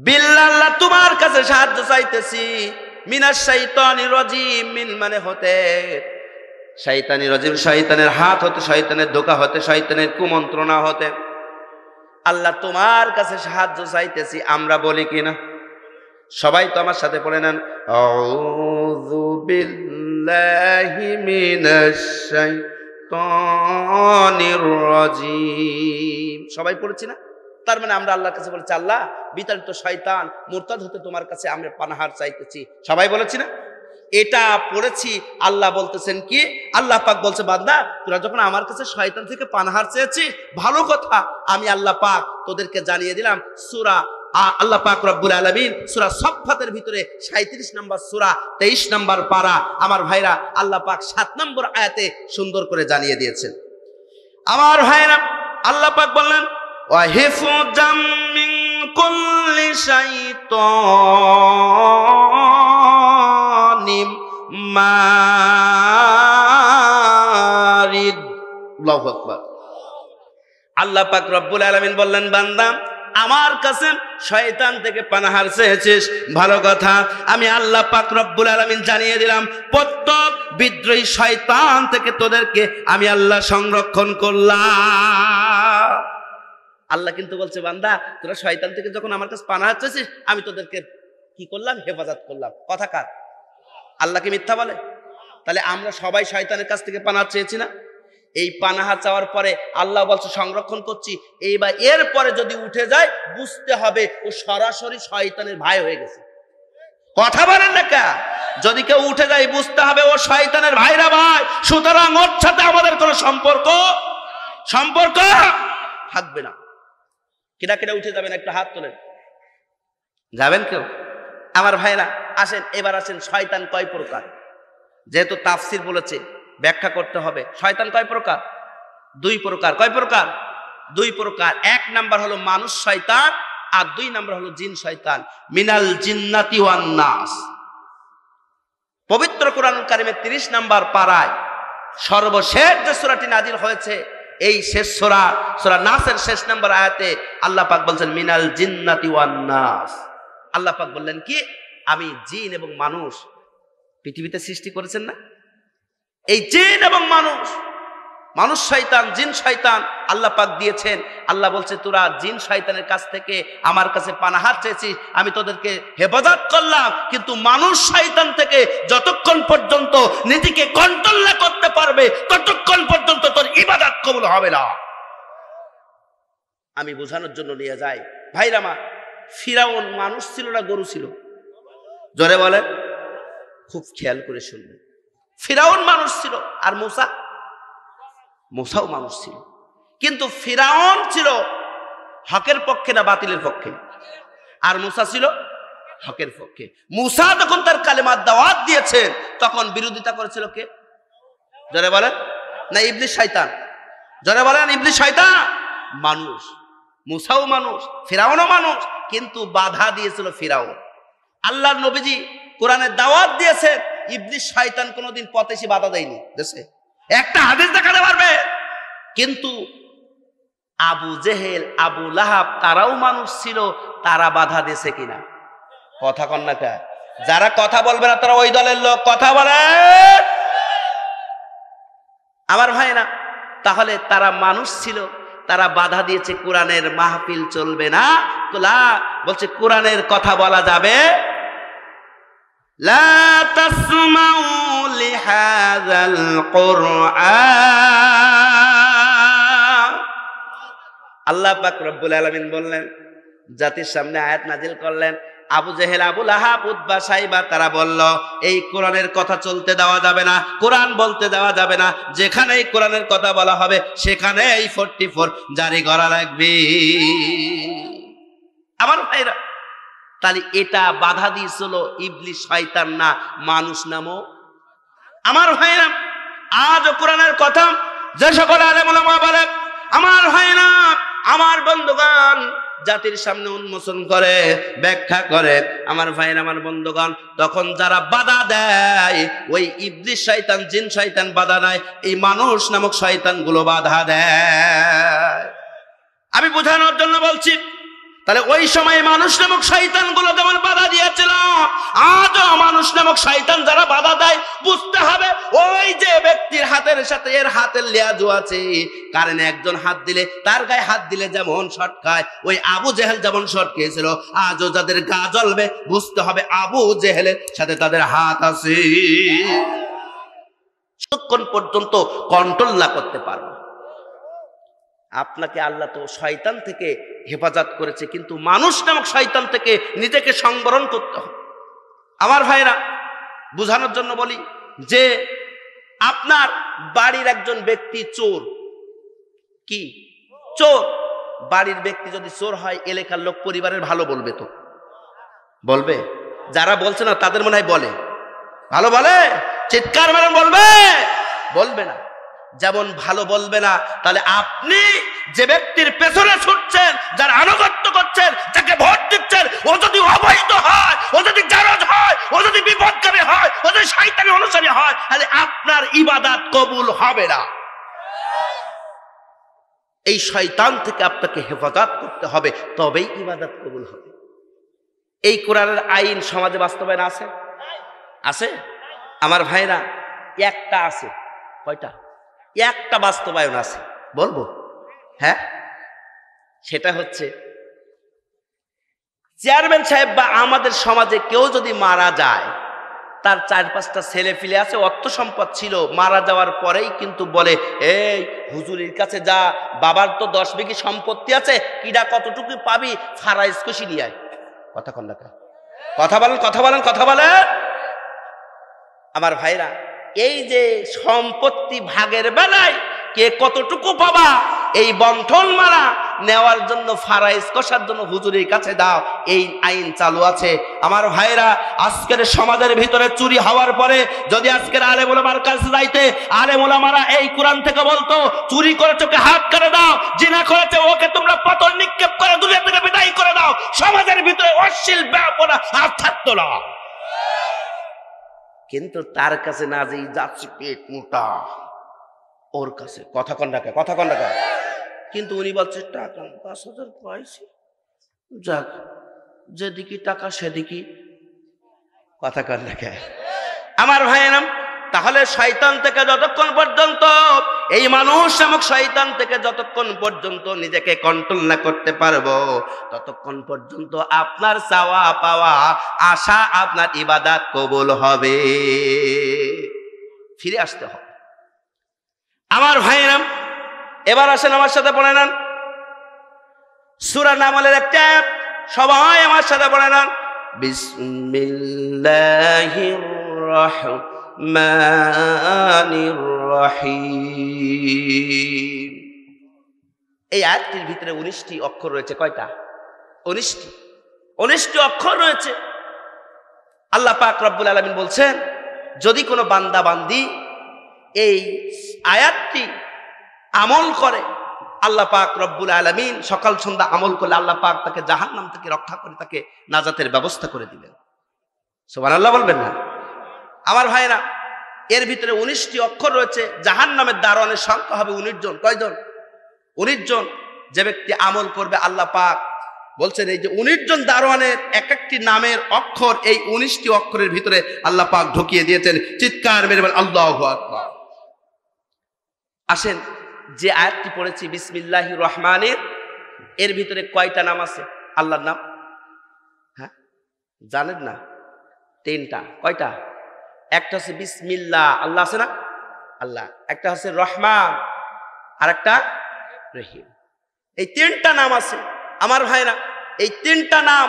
বিল্লাহ তোমার কাছে সাহায্য চাইতেছি। মিনাশ শাইতানির রাজিম, মিন মানে হতে, শয়তানির রাজিম শয়তানের হাত হতে, শয়তানের ধোঁকা হতে, শয়তানের কুমন্ত্রণা হতে আল্লাহ তোমার কাছে সাহায্য চাইতেছি। আমরা বলি কিনা? সবাই তো আমার সাথে পড়ে নেন আউযু বিল্লাহি মিনাশ শাইতানির রাজিম। সবাই পড়েছি না? তার মানে আমরা আল্লাহর কাছে বলেছি আল্লাহ বিতাড়িত শয়তান মুরতাদ হতে তোমার কাছে আমরা পানাহার চাইতেছি। সবাই বলেছি না? এটা পড়েছি। আল্লাহ বলতেছেন কি? আল্লাহ পাক বলছে বান্দা তোরা যখন আমার কাছে শয়তান থেকে পানাহার চেয়েছি, ভালো কথা, আমি আল্লাহ পাক তোদেরকে জানিয়ে দিলাম। সূরা আল্লাহ পাক রব্বুল আলামিন সূরা সাফফাতের ভিতরে 37 নম্বর সূরা 23 নম্বর পারা, আমার ভাইরা আল্লাহ পাক 7 নম্বর আয়াতে সুন্দর করে জানিয়ে দিয়েছেন। আমার ভাইরা আল্লাহ পাক বললেন ওয়াহিফুজাম মিন কুল্লি শাইতানিম মারিদ। আল্লাহু আকবার। আল্লাহ পাক রব্বুল আলামিন বললেন, বান্দা আমার কাছে শয়তান থেকে পানাহার চেয়েছিস, ভালো কথা। আমি আল্লাহ পাক রব্বুল আলামিন জানিয়ে দিলাম, প্রত্যেক বিদ্রোহী শয়তান থেকে তোদেরকে আমি আল্লাহ সংরক্ষণ করলাম। আল্লাহ কিন্তু বলছে, বান্দা তোরা শয়তান থেকে যখন আমার কাছে পানাহার চেয়েছিস, আমি তোদেরকে কি করলাম? হেফাজত করলাম। কথা কার? আল্লাহ কি মিথ্যা বলে? তাহলে আমরা সবাই শয়তানের কাছ থেকে পানাহার চেয়েছি না? এই পানাহার চাওয়ার পরে আল্লাহ বলছে সংরক্ষণ করছি। এইবার এরপরে যদি উঠে যায়, বুঝতে হবে ও সরাসরি শয়তানের ভাই হয়ে গেছে। কথা বলেন না কা? যদি কেউ উঠে যায়, বুঝতে হবে ও শয়তানের ভাইরা ভাই। সুতরাং ওর সাথে আমাদের কোনো সম্পর্ক থাকবে না। কিনা কিনা উঠে যাবেন, একটা হাত তোলেন। যাবেন কেউ? আমার ভাইরা আসেন, এবার আসেন শয়তান কয় প্রকার। যেহেতু তাফসীর বলেছে, ব্যাখ্যা করতে হবে। শয়তান কয় প্রকার? 2 প্রকার। কয় প্রকার? 2 প্রকার। 1 নাম্বার হলো মানুষ শয়তান, আর 2 নাম্বার হলো জিন শয়তান। মিনাল জিন্নাতি ওয়ান নাস। পবিত্র কোরআনুল কারীমের 30 নাম্বার পারায় সর্বশেষ যে সূরাটি নাজিল হয়েছে, এই শেষ সূরা নাসের শেষ নাম্বার আয়াতে আল্লাহ পাক বলছেন মিনাল জিন্নাতি ওয়ান নাস। আল্লাহ পাক বললেন কি? আমি জিন এবং মানুষ পৃথিবীতে সৃষ্টি করেছেন না? এই জিন এবং মানুষ শয়তান, জিন শয়তান আল্লাহ পাক দিয়েছেন। আল্লাহ বলছে, তোরা জিন শয়তানের কাছ থেকে আমার কাছে পানাহার চেয়েছিস, আমি তোদেরকে হেফাজত করলাম। কিন্তু মানুষ শয়তান থেকে যতক্ষণ পর্যন্ত নিজেকে কন্ট্রোল না করতে পারবে, ততক্ষণ পর্যন্ত তোর ইবাদত কবুল হবে না। আমি বোঝানোর জন্য নিয়ে যাই। ভাইরা মা, ফিরাউন মানুষ ছিল না গরু ছিল? জোরে বলেন, খুব খেয়াল করে শুনবেন। ফিরাউন মানুষ ছিল, আর মুসাও মানুষ ছিল। কিন্তু ফিরাউন ছিল হকের পক্ষে না বাতিলের পক্ষে? আর মুসা ছিল হকের পক্ষে। মুসা যখন তার কালেমার দাওয়াত দিয়েছেন, তখন বিরোধিতা করেছিল কে? জোরে বলেন না ইবলিস শয়তান? জোরে বলেন, ইবলিস শয়তান। মানুষ, মুসাও মানুষ, ফিরাউনও মানুষ, কিন্তু বাধা দিয়েছিল ফিরাউন। আল্লাহর নবীজি কোরআনের দাওয়াত দিয়েছেন, ইবলিস শয়তান কোনোদিন পথে এসে বাধা দেয়নি। দেশে একটা হাদিস দেখাতে পারবে? কিন্তু আবু জেহেল, আবু লাহাব তারাও মানুষ ছিল, তারা বাধা দিয়েছে কিনা? কথা কন না কা? যারা কথা বলবে না তারা ওই দলের লোক। কথা বলে আমার ভাই না? তাহলে তারা মানুষ ছিল, তারা বাধা দিয়েছে কোরআনের মাহফিল চলবে না। বলছে কোরআনের কথা বলা যাবে লা তাসমাউ লিহাযাল কুরআন। আল্লাহ পাক রব্বুল আলামিন বললেন, জাতির সামনে আয়াত নাজিল করলেন। আবু জেহেল, আবু লাহাব, উতবা, সাইবা তারা বলল, এই কোরআনের কথা চলতে দেওয়া যাবে না, কোরআন বলতে দেওয়া যাবে না। যেখানেই কোরআনের কথা বলা হবে সেখানেই 44 জারি করা লাগবে। আমার ভাইরা, তাহলে এটা বাধা দিয়েছিল ইবলিস শয়তান না মানুষ নামও? আমার ভাইরা, আজ কোরআনের কথা যে সকল আলেম ওলামা বলে, আমার ভাইরা, আমার বন্ধুগণ জাতির সামনে উন্মোচন করে, ব্যাখ্যা করে, আমার ভাইরা, আমার বন্ধুগণ, তখন যারা বাধা দেয়, ওই ইবলিস শয়তান, জিন শয়তান বাধা দেয়, এই মানুষ নামক শয়তান গুলো বাধা দেয়। আমি বোঝানোর জন্য বলছি। তাহলে ওই সময় মানুষ নামক শয়তান গুলো যেমন বাধা দিয়েছিল, আজও মানুষ নামক শয়তান যারা বাধা দেয়, বুঝতে হবে ওই যে ব্যক্তির হাতের সাথে এর হাতের লেয়াজও আছে। কারণ একজন হাত দিলে, তার গায়ে হাত দিলে যেমন শর্ট খায়, ওই আবু জেহেল যেমন শর্ট খেয়েছিল, আজও যাদের গা জ্বলবে, বুঝতে হবে আবু জেহেলের সাথে তাদের হাত আছে। ততক্ষণ পর্যন্ত কন্ট্রোল না করতে পারবে। আপনাকে আল্লাহ তো শয়তান থেকে হেফাজত করেছে, কিন্তু মানুষ নামক শয়তান থেকে নিজেকে সংবরণ করতে হবে। আমার ভাইরা, বোঝানোর জন্য বলি যে আপনার বাড়ির একজন ব্যক্তি চোর, কি চোর, বাড়ির ব্যক্তি যদি চোর হয়, এলাকার লোক পরিবারের ভালো বলবে তো? বলবে? যারা বলছে না তাদের মনে হয় বলে, ভালো বলে, চিৎকার মেরে বলবে? বলবে না। যেমন ভালো বলবে না, তাহলে আপনি যে ব্যক্তির পেছনে ছুটছেন, যার আনুগত্য করছেন, যাকে ভোট দিচ্ছেন, ও যদি অবৈধ হয়, ও যদি জারজ হয়, ও যদি বিপদগামী হয়, ও যদি শয়তানি অনুসারী হয়, তাহলে আপনার ইবাদত কবুল হবে না। এই শয়তান থেকে আপনাকে হেফাজত করতে হবে, তবেই ইবাদত কবুল হবে। এই কোরআনের আইন সমাজে বাস্তবায়ন আছে? আছে আমার ভাইরা? একটা আছে। কয়টা? একটা বাস্তবায়ন আছে, বলবো? হ্যাঁ, সেটা হচ্ছে চেয়ারম্যান সাহেব বা আমাদের সমাজে কেউ যদি মারা যায়, তার 4-5টা ছেলে ফিলে আছে, অর্থ সম্পদ ছিল, মারা যাওয়ার পরেই কিন্তু বলে, এই হুজুরের কাছে যা, বাবার তো 10 বিঘি সম্পত্তি আছে, কিডা কতটুকু পাবি, ফারাইজ খুশি নিয়ে আয়। কথা কন না, কথা বলেন, কথা বলেন, কথা বলেন। আমার ভাইরা, এই যে সম্পত্তি ভাগের বেলায় কে কতটুকু পাবা, এই বন্টন মারা নেওয়ার জন্য, ফারাইজ কষার জন্য হুজুরের কাছে দাও, এই আইন চালু আছে। আমার ভাইরা, আজকের সমাজের ভিতরে চুরি হওয়ার পরে যদি আজকের আলেম ওলামার কাছে যাইতে, আলেম ওলামারা এই কোরআন থেকে বলতো, চুরি করেছে ওকে হাত করে দাও, জিনা করেছে ওকে তোমরা পাথর নিক্ষেপ করে দুনিয়া থেকে বিদায় করে দাও, সমাজের ভিতরে অশ্লীল ব্যাপার আর থাকতো না। কিন্তু তার কাছে না যেই যাচ্ছে পেট মোটা, ওর কাছে কথা কন ডাকা, কথা কন ডাকা। কিন্তু উনি বলছে টাকা 5,000 পাইছি, যাক যেদিকে টাকা সেদিকে, কথা কন ডাকা। আমার ভাইয়েরা, তাহলে শয়তান থেকে যতক্ষণ পর্যন্ত, এই মানুষ নামক শয়তান থেকে যতক্ষণ পর্যন্ত নিজেকে কন্ট্রোল না করতে পারবো, ততক্ষণ পর্যন্ত আপনার চাওয়া পাওয়া আশা, আপনার ইবাদত কবুল হবে। ফিরে আসতে হবে। আমার ভাইরা, এবার আসেন আমার সাথে পড়ে নেন সূরা নামলের একটা, সবাই আমার সাথে পড়ে নেন, বিসমিল্লাহির রহমানির রহিম। এই আয়াতটির ভিতরে 19টি অক্ষর রয়েছে। কয়টা? 19টি অক্ষর রয়েছে। আল্লাহ পাক রব্বুল আলামিন বলছেন, যদি কোনো বান্দা বান্দি এই আয়াতটি আমল করে, আল্লাহ পাক রব্বুল আলামিন সকাল সন্ধ্যা আমল করলে আল্লাহ পাক তাকে জাহান্নাম থেকে রক্ষা করে তাকে নাজাতের ব্যবস্থা করে দিবেন। সুবহানাল্লাহ বলবেন না? আমার ভাইরা, এর ভিতরে 19টি অক্ষর রয়েছে। জাহান্নামের দারোয়ানের সংখ্যা হবে 19 জন। কয়জন? 19 জন। যে ব্যক্তি আমল করবে, আল্লাহ পাক বলছেন এই যে 19 জন দারোয়ানের এক একটি নামের অক্ষর, এই 19টি অক্ষরের ভিতরে আল্লাহ পাক ঢুকিয়ে দিয়েছেন। চিৎকার মেরে বলেন আল্লাহু আকবার। আসেন, যে আয়াতটি পড়েছি বিসমিল্লাহির রহমানির, এর ভিতরে কয়টা নাম আছে আল্লাহর নাম? হ্যাঁ, জানেন না? 3টা। কয়টা? একটা হচ্ছে বিসমিল্লাহ, আল্লাহ আছে না? আল্লাহ। একটা হচ্ছে রহমান, আর একটা রহিম। এই 3টা নাম আছে। আমার ভাইরা, এই 3টা নাম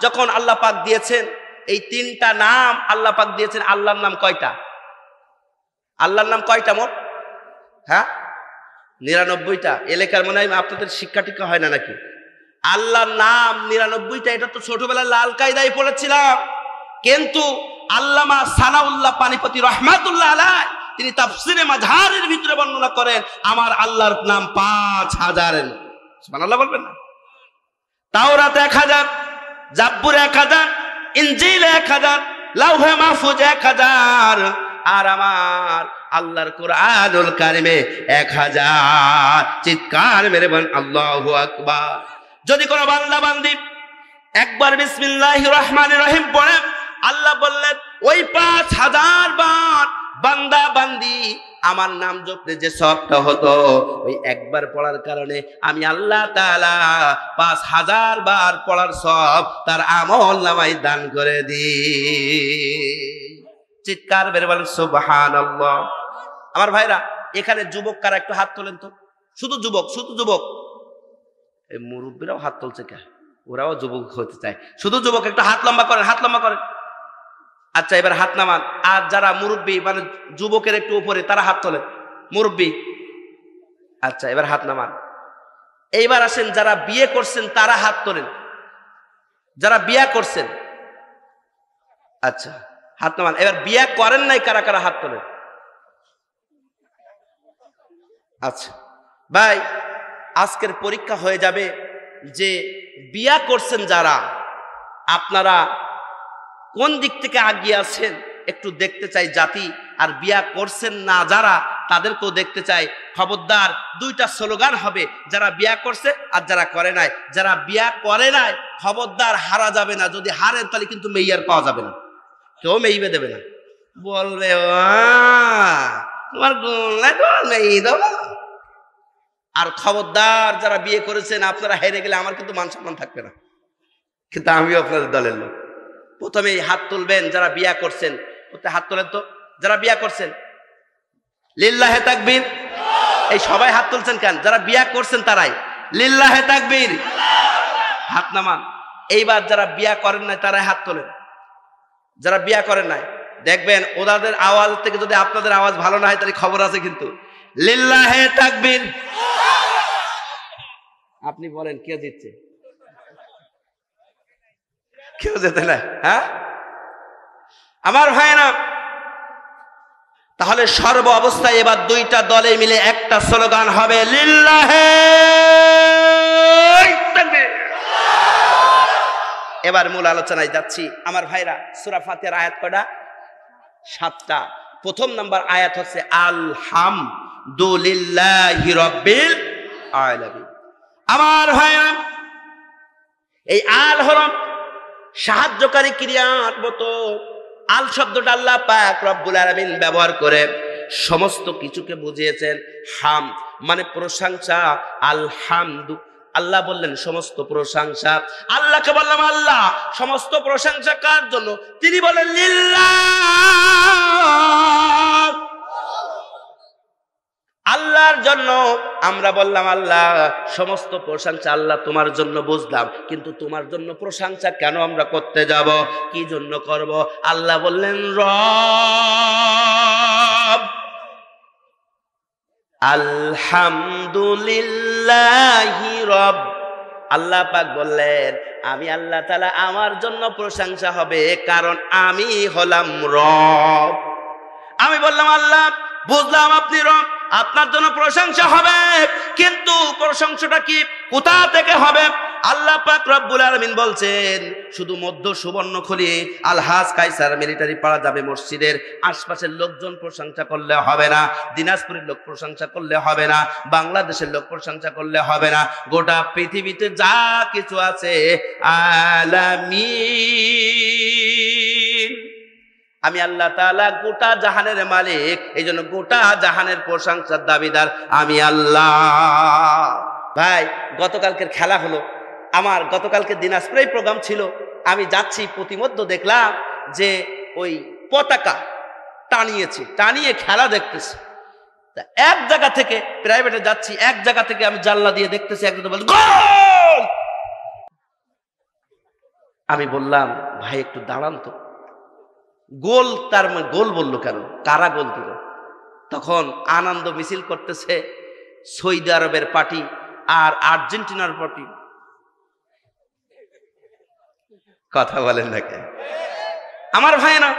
যখন আল্লাহ পাক দিয়েছেন, এই 3টা নাম আল্লাহ পাক দিয়েছেন। আল্লাহর নাম কয়টা? আল্লাহর নাম কয়টা মোট? হ্যাঁ, 99টা। এলাকার মনে হয় আপনাদের শিক্ষা টিক্ষা হয় না নাকি? আল্লাহর নাম 99টা। এটা তো ছোটবেলায় লাল কায়দায় পড়েছিলাম, কিন্তু আল্লামা সানাউল্লাহ পানিপতি রহমাতুল্লাহ আলাইহি তিনি তাফসিরে মাযহারের ভিতরে বর্ণনা করেন, আমার আল্লাহর নাম 5000। সুবহানাল্লাহ বলবেন না? তাওরাত 1000, জাব্বুর 1000, ইনজিল 1000, লাউহে মাহফুজ 1000, আর আমার আল্লাহর কোরআনুল কারিমে 1000। চিৎকার মেরে বলেন আল্লাহু আকবার। যদি কোনো বান্দা বান্দি একবার বিসমিল্লাহির রহমানির রহিম পড়ে, আল্লাহ বললেন ওই 5000 বার বান্দা বান্দি আমার নাম জপতে যে সবটা হতো, ওই একবার পড়ার কারণে আমি আল্লাহ তাআলা 5000 বার পড়ার সব তার আমল নামায় দান করে দিই। চিৎকার বের বলেন সুবহানাল্লাহ। আমার ভাইরা, এখানে যুবক কারা একটু হাত তোলেন তো? শুধু যুবক, শুধু যুবক। এই মুরব্বীরাও হাত তুলছে কে? ওরাও যুবক হতে চায়। শুধু যুবক, একটু হাত লম্বা করেন, হাত লম্বা করেন। আচ্ছা, এবার হাত নামান। আর যারা মুরব্বী, মানে যুবকের একটু উপরে, তারা হাত তোলেন। মুরব্বী, আচ্ছা এবার হাত নামান। এইবার আসেন, যারা বিয়ে করছেন তারা হাত তোলেন। যারা বিয়ে করছেন, আচ্ছা হাত নামান। এবার বিয়ে করেন নাই কারা কারা হাত তোলেন? আচ্ছা ভাই, আজকের পরীক্ষা হয়ে যাবে যে বিয়ে করছেন যারা, আপনারা কোন দিক থেকে আগিয়ে আছেন একটু দেখতে চাই জাতি। আর বিয়া করছেন না যারা, তাদেরকেও দেখতে চাই। খবরদার, দুইটা স্লোগান হবে, যারা বিয়া করছে আর যারা করে নাই। যারা বিয়া করে নাই খবরদার, হারা যাবে না। যদি হারেন তাহলে কিন্তু মেয়ার পাওয়া যাবে না, কেউ মেইবে দেবে না, বলবে তোমার মেয়ে দেবো। আর খবরদার, যারা বিয়ে করেছেন আপনারা হেরে গেলে আমার কিন্তু মান সম্মান থাকবে না, কিন্তু আমিও আপনাদের দলের লোক। প্রথমেই হাত তুলবেন যারা বিয়া করছেন, হাত তোলেন তো যারা বিয়া করছেন, লিল্লাহে তাকবীর। এই সবাই হাত তুলছেন কেন? যারা বিয়া করছেন তারাই, লিল্লাহে তাকবীর, হাত নামান। এইবার যারা বিয়া করেন নাই তারাই হাত তোলেন। যারা বিয়া করেন নাই দেখবেন ওদের আওয়াজ থেকে যদি আপনাদের আওয়াজ ভালো না হয় তাহলে খবর আছে কিন্তু। লিল্লাহে তাকবীর। আপনি বলেন কে জিতছে? কেউ যেতে না। হ্যাঁ আমার ভাইরা, তাহলে সর্ব অবস্থায় এবার দুইটা দলে মিলে একটা স্লোগান হবে, লিল্লাহে তাকবীর। এবার মূল আলোচনায় যাচ্ছি আমার ভাইরা। সূরা ফাতিহার আয়াত কয়টা? 7টা। প্রথম নাম্বার আয়াত হচ্ছে আলহামদুলিল্লাহি রাব্বিল আলামিন। আমার ভাইরা, এই আল হলো সাহায্যকারী ক্রিয়ার মতো। আল শব্দটা আল্লাহ পাক রব্বুল আলামিন ব্যবহার করে সমস্ত কিছুকে বুঝিয়েছেন। হাম মানে প্রশংসা, আলহামদু, আল্লাহ বললেন সমস্ত প্রশংসা। আল্লাহকে বললাম আল্লাহ, সমস্ত প্রশংসা কার জন্য? তিনি বলেন লিল্লাহ, আল্লাহর জন্য। আমরা বললাম আল্লাহ সমস্ত প্রশংসা আল্লাহ তোমার জন্য, বুঝলাম, কিন্তু তোমার জন্য প্রশংসা কেন আমরা করতে যাব? কি জন্য করব? আল্লাহ বললেন রব, আলহামদুলিল্লাহি রব। আল্লাহ পাক বললেন আমি আল্লাহ তাআলা, আমার জন্য প্রশংসা হবে কারণ আমি হলাম রব। আমি বললাম আল্লাহ বুঝলাম আপনি রব, আপনার জন্য প্রশংসা হবে, কিন্তু প্রশংসাটা কি কোথা থেকে হবে? আল্লাহ পাক রব্বুল আলামিন বলছেন শুধু মধ্য সুবর্ণখলি আলহাজ কায়সার মিলিটারি পাড়া যাবে মসজিদের আশপাশের লোকজন প্রশংসা করলে হবে না, দিনাজপুরের লোক প্রশংসা করলে হবে না, বাংলাদেশের লোক প্রশংসা করলে হবে না, গোটা পৃথিবীতে যা কিছু আছে আলামিন, আমি আল্লাহ তাআলা গোটা জাহানের মালিক, এই জন্য গোটা জাহানের প্রশংসার দাবিদার আমি আল্লাহ। ভাই, গতকালকের খেলা হলো, আমার গতকালকে দিনাজপুরেই প্রোগ্রাম ছিল। আমি যাচ্ছি, প্রতিমধ্যে দেখলাম যে ওই পতাকা টানিয়েছে, টানিয়ে খেলা দেখতেছে। এক জায়গা থেকে, প্রাইভেটে যাচ্ছি, এক জায়গা থেকে আমি জানলা দিয়ে দেখতেছি একজন বলছে গোল। আমি বললাম ভাই একটু দাঁড়ান তো, গোল, তার মানে গোল বললো কেন, কারা গোল দিল? তখন আনন্দ মিছিল করতেছে সৌদি আরবের পার্টি আর আর্জেন্টিনার পার্টি। কথা বলেন না কেন? আমার ভাই না,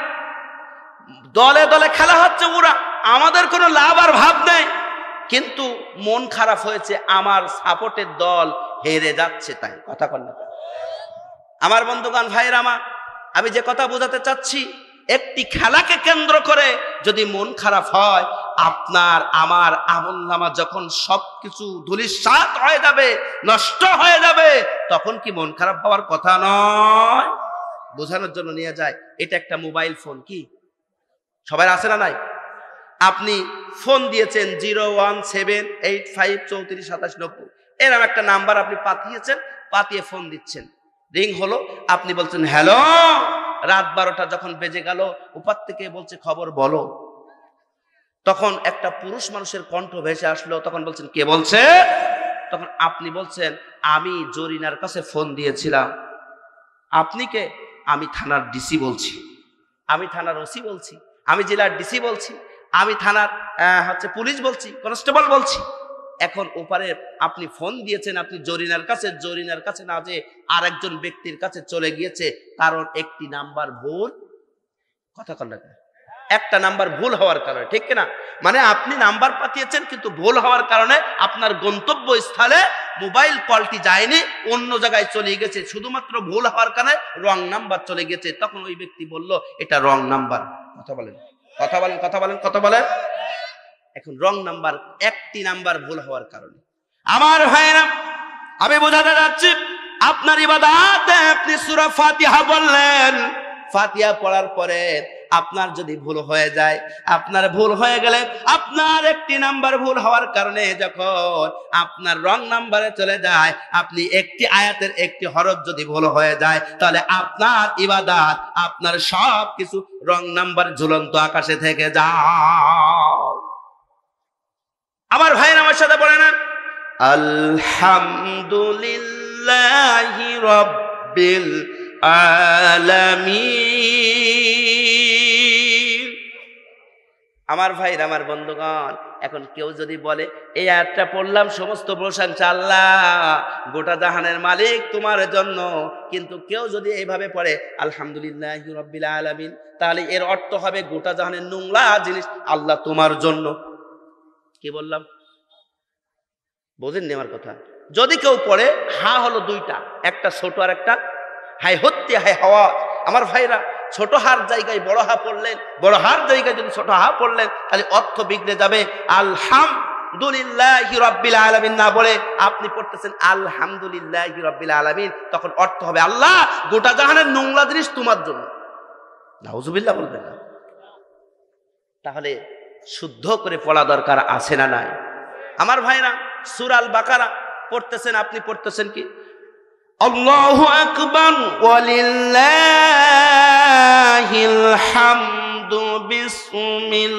দলে দলে খেলা হচ্ছে, ওরা আমাদের কোনো লাভ আর ভাব নেই, কিন্তু মন খারাপ হয়েছে আমার সাপোর্টের দল হেরে যাচ্ছে, তাই কথা বলেন না। আমার বন্ধুগণ, ভাইয়ের আমার, আমি যে কথা বোঝাতে চাচ্ছি, একটি খেলাকে কেন্দ্র করে যদি মন খারাপ হয়, আপনার আমার আমলনামা যখন সবকিছু ধূলিসাৎ হয়ে যাবে, নষ্ট হয়ে যাবে, তখন কি মন খারাপ হওয়ার কথা নয়? বোঝানোর জন্য নিয়ে যায়, এটা একটা মোবাইল ফোন, কি সবাই আছে না নাই? আপনি ফোন দিয়েছেন 01785342790, এরকম একটা নাম্বার আপনি পাঠিয়েছেন, পাঠিয়ে ফোন দিচ্ছেন, রিং হলো, আপনি বলছেন হ্যালো। রাত 12টা যখন বেজে গেল, উপর থেকে বলছে খবর বলো। তখন একটা পুরুষ মানুষের কণ্ঠ ভেসে আসলো, তখন বলছেন কে বলছে? তখন আপনি বলছেন আমি জরিনার কাছে ফোন দিয়েছিলাম। আপনি কে? আমি থানার ডিসি বলছি, আমি থানার ওসি বলছি, আমি জেলার ডিসি বলছি, আমি থানার পুলিশ বলছি, কনস্টেবল বলছি। এখন ওপারে আপনি ফোন দিয়েছেন, আপনি জরিনার কাছে, জরিনার কাছে না যে আরেকজন ব্যক্তির কাছে চলে গিয়েছে, কারণ একটি নাম্বার ভুল। কথা কন না, একটা নাম্বার ভুল হওয়ার কারণে, ঠিক কিনা? মানে আপনি নাম্বার পাঠিয়েছেন, কিন্তু ভুল হওয়ার কারণে আপনার গন্তব্য স্থলে মোবাইল কলটি যায়নি, অন্য জায়গায় চলে গেছে, শুধুমাত্র ভুল হওয়ার কারণে রং নাম্বার চলে গেছে। তখন ওই ব্যক্তি বলল এটা রং নাম্বার। কথা বলেন, কথা বলেন, কথা বলেন, কথা বলেন। এখন রং নাম্বার, একটি নাম্বার ভুল হওয়ার কারণে। আমার ভাইরা, আমি বোঝাতে যাচ্ছি, আপনার ইবাদতে আপনি সূরা ফাতিহা বললেন, ফাতিহা পড়ার পরে আপনার যদি ভুল হয়ে যায়, আপনার ভুল হয়ে গেলে আপনার একটি নাম্বার ভুল হওয়ার কারণে যখন আপনার রং নাম্বারে চলে যায়, আপনি একটি আয়াতের একটি হরফ যদি ভুল হয়ে যায়, তাহলে আপনার ইবাদত, আপনার সব কিছু রং নাম্বার ঝুলন্ত আকাশে থেকে যায়। আমার ভাইরা আমার সাথে বলে না, আলহামদুলিল্লাহি রাব্বিল আলামিন। আমার ভাইরা আমার বন্ধুগণ, এখন কেউ যদি বলে এই আয়াতটা পড়লাম, সমস্ত প্রশংসা আল্লাহ, গোটা জাহানের মালিক তোমার জন্য, কিন্তু কেউ যদি এইভাবে পড়ে আলহামদুলিল্লাহি রাব্বিল আলামিন, তাহলে এর অর্থ হবে গোটা জাহানের নোংরা জিনিস আল্লাহ তোমার জন্য। কি বললাম বোঝেননি আমার কথা? যদি কেউ পড়ে, হা হলো দুইটা, একটা ছোট আর একটা হাই হত্যে হাই হওয়া। আমার ভাইরা, ছোট হার জায়গায় বড় হা পড়লেন, বড় হার জায়গায় যদি ছোট হা পড়লেন, তাহলে অর্থ বিগড়ে যাবে। আলহামদুলিল্লাহি রাব্বিল আলামিন না বলে আপনি পড়তেছেন আলহামদুলিল্লাহি রাব্বিল আলামিন, তখন অর্থ হবে আল্লাহ গোটা জাহানের নোংরা জিনিস তোমার জন্য। নাউজুবিল্লাহ বলবেন না? তাহলে শুদ্ধ করে পড়া দরকার আছে না নাই? আমার ভাইরা, সূরা আল বাকারা পড়তেছেন, আপনি পড়তেছেন কি আল্লাহু আকবার ওয়ালিল্লাহিল হামদু বিসমিল্লাহির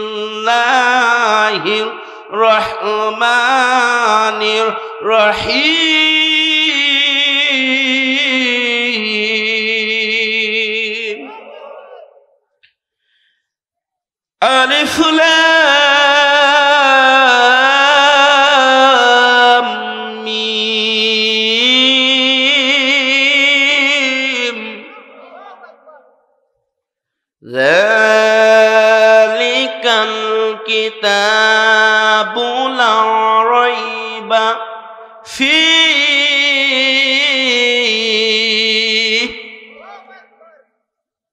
রহমানির রহিম। আলিফ লাম মিম যালিকাল কিতাবু লা রাইবা ফীহি।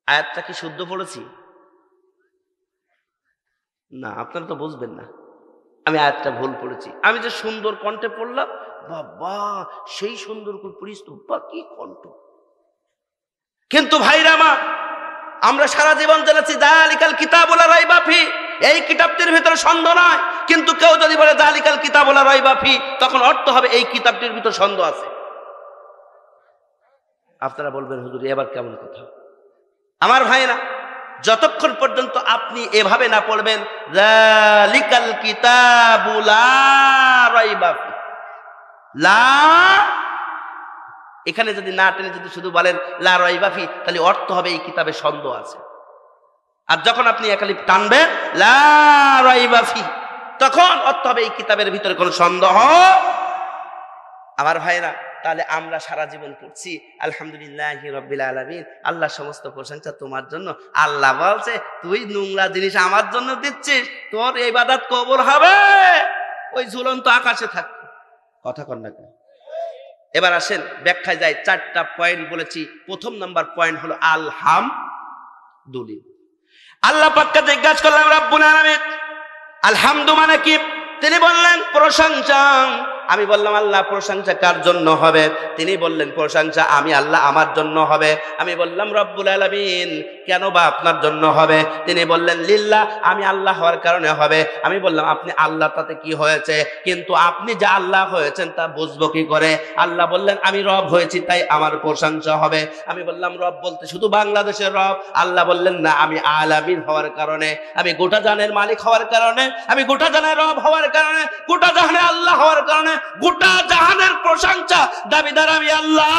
আয়াতটা কি শুদ্ধ পড়েছি না? আপনারা তো বুঝবেন না, আমি আয়াতটা ভুল পড়েছি। আমি যে সুন্দর কণ্ঠে পড়লাম, বাবা সেই সুন্দর করে পড়িস তো, বা কি কণ্ঠ। কিন্তু ভাইরা মা, আমরা সারা জীবন জেনেছি যালিকাল কিতাবু লা রাইবা ফীহি, এই কিতাবটির ভিতরে সন্দেহ নাই। কিন্তু কেউ যদি বলে যালিকাল কিতাবু লা রাইবা ফীহি, তখন অর্থ হবে এই কিতাবটির ভিতরে সন্দেহ আছে। আপনারা বলবেন হুজুর এবার কেমন কথা? আমার ভাইরা, যতক্ষণ পর্যন্ত আপনি এভাবে না পড়বেন যালিকাল কিতাবু লা রাইবা ফীহি, লা, এখানে যদি না টেনে যদি শুধু বলেন লা রাইবা ফীহি, তাহলে অর্থ হবে এই কিতাবে সন্দেহ আছে। আর যখন আপনি একালিপ টানবেন লা রাইবা ফীহি, তখন অর্থ হবে এই কিতাবের ভিতরে কোনো সন্দেহ। আমার ভাইরা, তাহলে আমরা সারা জীবন পড়ছি আলহামদুলিল্লাহি রাব্বিল আলামিন, আল্লাহ সমস্ত প্রশংসা তোমার জন্য। আল্লাহ বলছে তুই নোংরা জিনিস আমার জন্য দিচ্ছিস, তোর ইবাদত কবুল হবে ওই ঝুলন্ত আকাশে থাকবে। কথা কন না কেন? এবার আসেন ব্যাখ্যায় যাই। 4টা পয়েন্ট বলেছি। প্রথম নাম্বার পয়েন্ট হলো আলহামদুলিল্লাহ। আল্লাহ পাককে জিজ্ঞাসা করলাম রব্বুল আলামিন আলহামদু মানে কি? তিনি বললেন প্রশংসা। আমি বললাম আল্লাহ প্রশংসা কার জন্য হবে? তিনি বললেন প্রশংসা আমি আল্লাহ আমার জন্য হবে। আমি বললাম রব্বুল আলামিন কেন বা আপনার জন্য হবে? তিনি বললেন লিল্লাহ, আমি আল্লাহ হওয়ার কারণে হবে। আমি বললাম আপনি আল্লাহ, তাতে কি হয়েছে? কিন্তু আপনি যা আল্লাহ হয়েছেন তা বুঝবো কি করে? আল্লাহ বললেন আমি রব হয়েছি তাই আমার প্রশংসা হবে। আমি বললাম রব বলতে শুধু বাংলাদেশের রব? আল্লাহ বললেন না, আমি আলামিন হওয়ার কারণে, আমি গোটা জাহানের মালিক হওয়ার কারণে, আমি গোটা জাহানের রব হওয়ার কারণে, গোটা জাহানের আল্লাহ হওয়ার কারণে গোটা জাহানের প্রশংসা দাবিদার আমি আল্লাহ।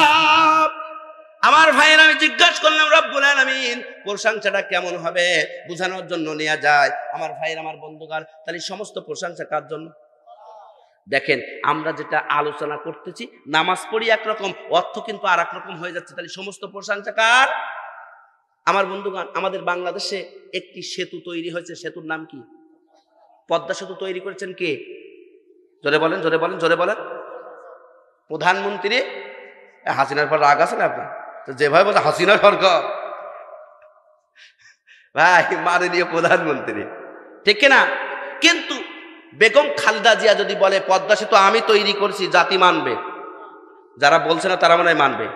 আমার ভাইয়ের আমি জিজ্ঞাসা করলাম রব্বুল আলামিন প্রশংসাটা কেমন হবে বোঝানোর জন্য নিয়ে যায়। আমার ভাইয়ের আমার বন্ধুগণ, তাহলে সমস্ত প্রশংসা কার জন্য? দেখেন আমরা যেটা আলোচনা করতেছি, নামাজ পড়ি একরকম, অর্থ কিন্তু আর একরকম হয়ে যাচ্ছে। তাহলে সমস্ত প্রশংসা কার? আমার বন্ধুগণ, আমাদের বাংলাদেশে একটি সেতু তৈরি হয়েছে। সেতুর নাম কি? পদ্মা সেতু তৈরি করেছেন কে? জোরে বলেন, জোরে বলেন, জোরে বলেন। প্রধানমন্ত্রী। হাসিনার পর রাগ আছে না আপনার? তো যেভাবে বলছে হাসিনা সরকার, ভাই মাননীয় প্রধানমন্ত্রী, ঠিক কিনা? কিন্তু বেগম খালেদা জিয়া যদি বলে পদ্মা সেতু আমি তৈরি করছি, জাতি মানবে? যারা বলছে না তারা মনে হয় মানবে।